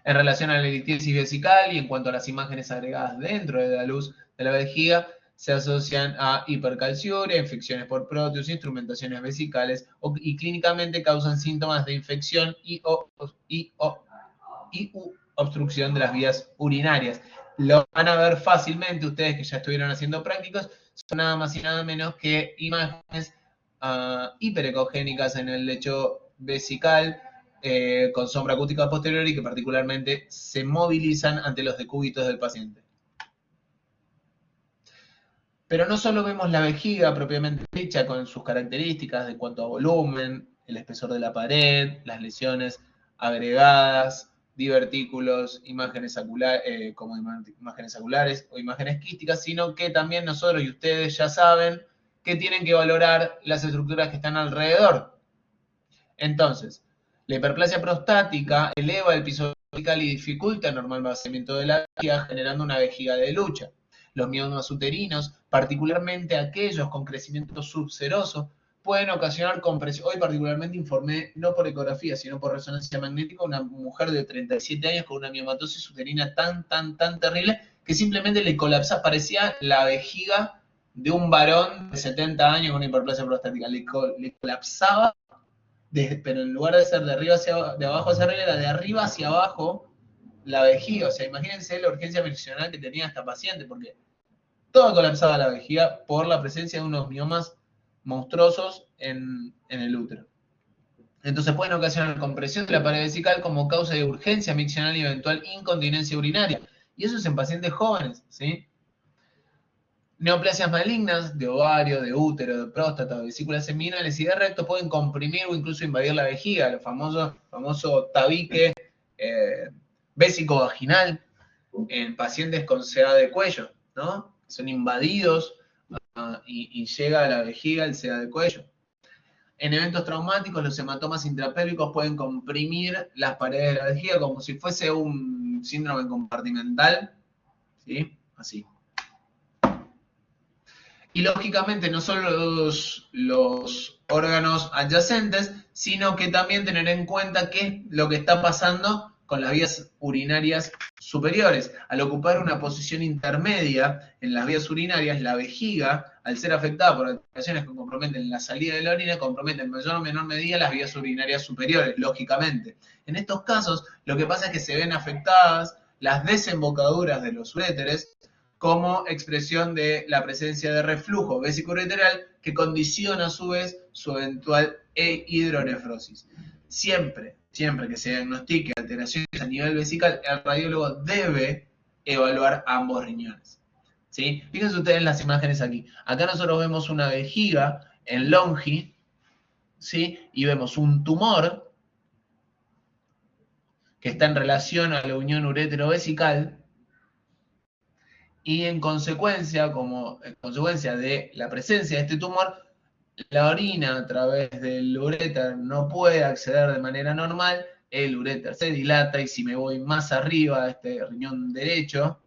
En relación a la litiasis vesical y en cuanto a las imágenes agregadas dentro de la luz de la vejiga, se asocian a hipercalciuria, infecciones por próteos, instrumentaciones vesicales y clínicamente causan síntomas de infección y obstrucción de las vías urinarias. Lo van a ver fácilmente ustedes que ya estuvieron haciendo prácticos, son nada más y nada menos que imágenes hiperecogénicas en el lecho vesical, con sombra acústica posterior y que particularmente se movilizan ante los decúbitos del paciente. Pero no solo vemos la vejiga propiamente dicha con sus características de cuanto a volumen, el espesor de la pared, las lesiones agregadas, divertículos, como imágenes oculares o imágenes quísticas, sino que también nosotros y ustedes ya saben que tienen que valorar las estructuras que están alrededor. Entonces, la hiperplasia prostática eleva el piso vertical y dificulta el normal vaciamiento de la vejiga, generando una vejiga de lucha. Los miomas uterinos, particularmente aquellos con crecimiento subseroso, pueden ocasionar compresión. Hoy particularmente informé, no por ecografía, sino por resonancia magnética, una mujer de 37 años con una miomatosis uterina tan terrible que simplemente le colapsaba, parecía la vejiga de un varón de 70 años con una hiperplasia prostática. Le colapsaba, pero en lugar de ser de abajo hacia arriba, era de arriba hacia abajo la vejiga. O sea, imagínense la urgencia friccional que tenía esta paciente, porque todo colapsaba la vejiga por la presencia de unos miomas monstruosos en el útero. Entonces pueden ocasionar compresión de la pared vesical como causa de urgencia miccional y eventual incontinencia urinaria. Y eso es en pacientes jóvenes, ¿sí? Neoplasias malignas de ovario, de útero, de próstata, de vesículas seminales y de recto pueden comprimir o incluso invadir la vejiga, el famoso tabique vésico-vaginal en pacientes con CA de cuello, ¿no? Son invadidos y llega a la vejiga el CA de cuello. En eventos traumáticos, los hematomas intrapélvicos pueden comprimir las paredes de la vejiga como si fuese un síndrome compartimental, ¿sí? Así. Y lógicamente no solo los órganos adyacentes, sino que también tener en cuenta qué es lo que está pasando con las vías urinarias superiores. Al ocupar una posición intermedia en las vías urinarias, la vejiga, al ser afectada por alteraciones que comprometen la salida de la orina, compromete en mayor o menor medida las vías urinarias superiores, lógicamente. En estos casos, lo que pasa es que se ven afectadas las desembocaduras de los uréteres como expresión de la presencia de reflujo vesicoureteral que condiciona a su vez su eventual hidronefrosis. Siempre que se diagnostique alteraciones a nivel vesical, el radiólogo debe evaluar ambos riñones. ¿Sí? Fíjense ustedes en las imágenes aquí. Acá nosotros vemos una vejiga en longi, ¿sí? Y vemos un tumor que está en relación a la unión urétero-vesical, y en consecuencia de la presencia de este tumor, la orina a través del uréter no puede acceder de manera normal, el uréter se dilata, y si me voy más arriba a este riñón derecho,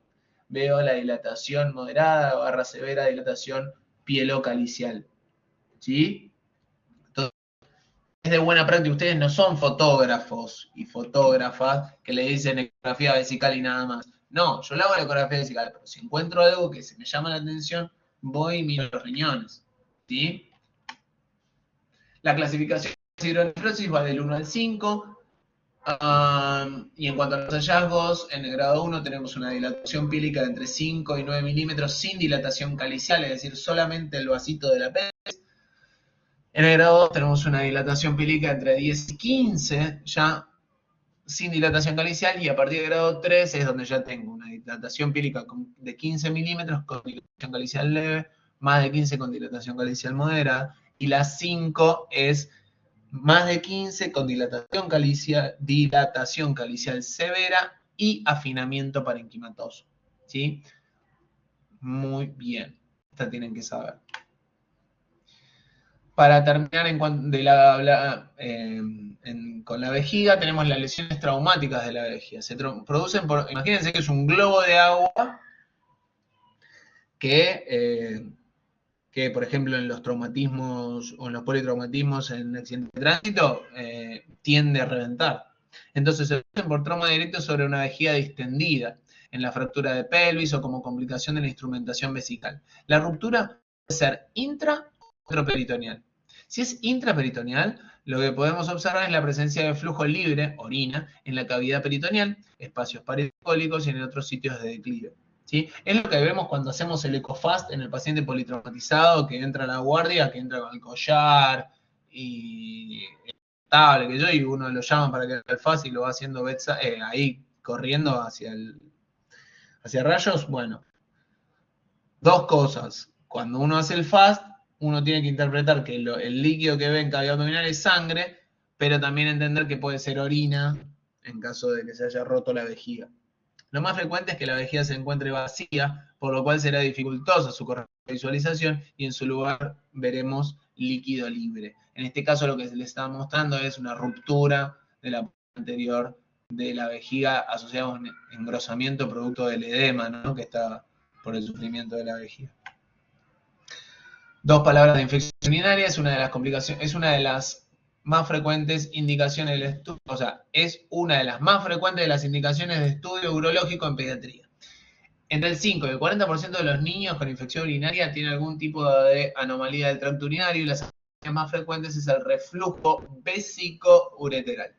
veo la dilatación moderada barra severa dilatación pielocalicial. ¿Sí? Entonces, es de buena práctica, ustedes no son fotógrafos y fotógrafas que le dicen ecografía vesical y nada más. No, yo le hago la ecografía vesical, pero si encuentro algo que se me llama la atención, voy y miro los riñones. ¿Sí? La clasificación de hidronefrosis va del 1 al 5. Y en cuanto a los hallazgos, en el grado 1 tenemos una dilatación pílica de entre 5 y 9 milímetros sin dilatación calicial, es decir, solamente el vasito de la pelvis. En el grado 2 tenemos una dilatación pílica entre 10 y 15, ya sin dilatación calicial, y a partir del grado 3 es donde ya tengo una dilatación pílica de 15 milímetros con dilatación calicial leve, más de 15 con dilatación calicial moderada, y la 5 es más de 15 con dilatación calicial severa y afinamiento parenquimatoso. ¿Sí? Muy bien. Esta tienen que saber. Para terminar con la vejiga, tenemos las lesiones traumáticas de la vejiga. Se producen imagínense que es un globo de agua que por ejemplo en los traumatismos o en los politraumatismos en accidentes de tránsito tiende a reventar. Entonces se producen por trauma directo sobre una vejiga distendida, en la fractura de pelvis o como complicación de la instrumentación vesical. La ruptura puede ser intra o retroperitoneal. Si es intraperitoneal, lo que podemos observar es la presencia de flujo libre, orina, en la cavidad peritoneal, espacios paricólicos y en otros sitios de declive. ¿Sí? Es lo que vemos cuando hacemos el ecofast en el paciente politraumatizado que entra a la guardia, que entra con el collar y estable, que yo, y uno lo llama para que haga el fast y lo va haciendo ahí corriendo hacia rayos. Bueno, dos cosas. Cuando uno hace el fast, uno tiene que interpretar que el líquido que ve en cavidad abdominal es sangre, pero también entender que puede ser orina en caso de que se haya roto la vejiga. Lo más frecuente es que la vejiga se encuentre vacía, por lo cual será dificultosa su correcta visualización y en su lugar veremos líquido libre. En este caso lo que se le está mostrando es una ruptura de la parte anterior de la vejiga asociada a un engrosamiento producto del edema, ¿no? Que está por el sufrimiento de la vejiga. Dos palabras de infección urinaria, es una de las complicaciones, es una de las más frecuentes indicaciones del estudio, o sea, es una de las más frecuentes de las indicaciones de estudio urológico en pediatría. Entre el 5 y el 40% de los niños con infección urinaria tienen algún tipo de anomalía del tracto urinario, y las más frecuentes es el reflujo vesicoureteral.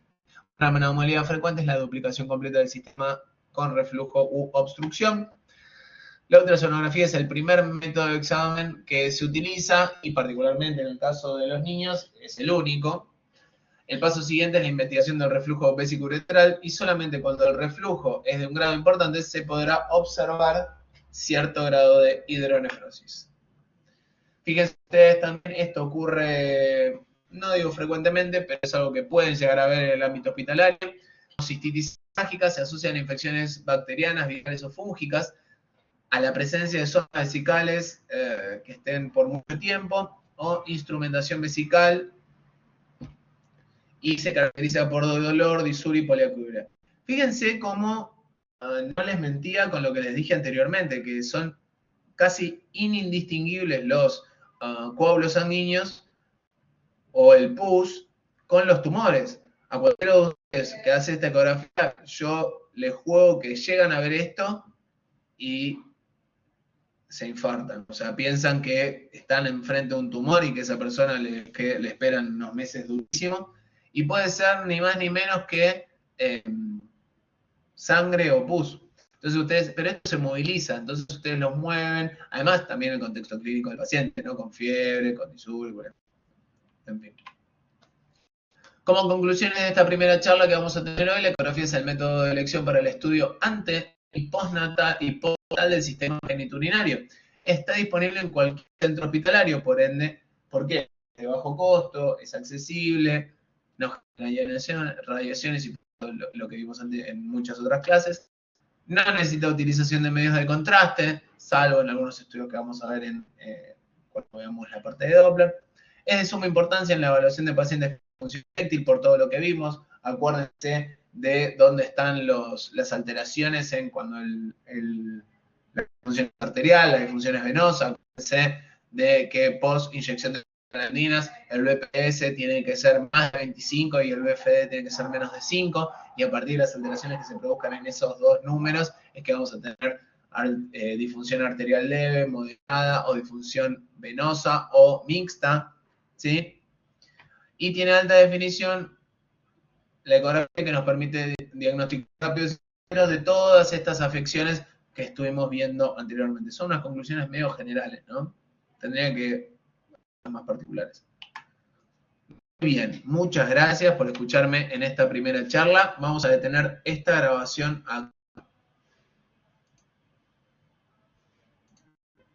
Una anomalía frecuente es la duplicación completa del sistema con reflujo u obstrucción. La ultrasonografía es el primer método de examen que se utiliza y particularmente en el caso de los niños es el único. El paso siguiente es la investigación del reflujo vesicoureteral y solamente cuando el reflujo es de un grado importante se podrá observar cierto grado de hidronefrosis. Fíjense ustedes también, esto ocurre, no digo frecuentemente, pero es algo que pueden llegar a ver en el ámbito hospitalario. La cistitis esofágica se asocian a infecciones bacterianas, virales o fúngicas, a la presencia de zonas vesicales que estén por mucho tiempo, o instrumentación vesical, y se caracteriza por dolor, disuria y poliacuria. Fíjense cómo no les mentía con lo que les dije anteriormente, que son casi indistinguibles los coágulos sanguíneos o el pus con los tumores. A cualquiera de ustedes que hace esta ecografía, yo les juego que llegan a ver esto y se infartan. O sea, piensan que están enfrente de un tumor y que esa persona le esperan unos meses durísimos. Y puede ser ni más ni menos que sangre o pus. Entonces ustedes, pero esto se moviliza, entonces ustedes los mueven, además también el contexto clínico del paciente, ¿no? Con fiebre, con disúrbula, en fin. Como conclusiones de esta primera charla que vamos a tener hoy, la ecografía es el método de elección para el estudio ante y postnatal del sistema genitourinario. Está disponible en cualquier centro hospitalario, por ende, ¿por qué? De bajo costo, es accesible, no genera radiaciones y lo que vimos antes en muchas otras clases. No necesita utilización de medios de contraste, salvo en algunos estudios que vamos a ver cuando veamos la parte de Doppler. Es de suma importancia en la evaluación de pacientes con función eréctil por todo lo que vimos. Acuérdense de dónde están las alteraciones en cuando la disfunción arterial, las disfunciones venosas. Acuérdense de que post inyección de andinas, el BPS tiene que ser más de 25 y el BFD tiene que ser menos de 5, y a partir de las alteraciones que se produzcan en esos dos números es que vamos a tener disfunción arterial leve, moderada o disfunción venosa o mixta, ¿sí? Y tiene alta definición la ecografía que nos permite diagnosticar rápido de todas estas afecciones que estuvimos viendo anteriormente. Son unas conclusiones medio generales, ¿no? Tendría que ser más particulares. Muy bien, muchas gracias por escucharme en esta primera charla. Vamos a detener esta grabación acá.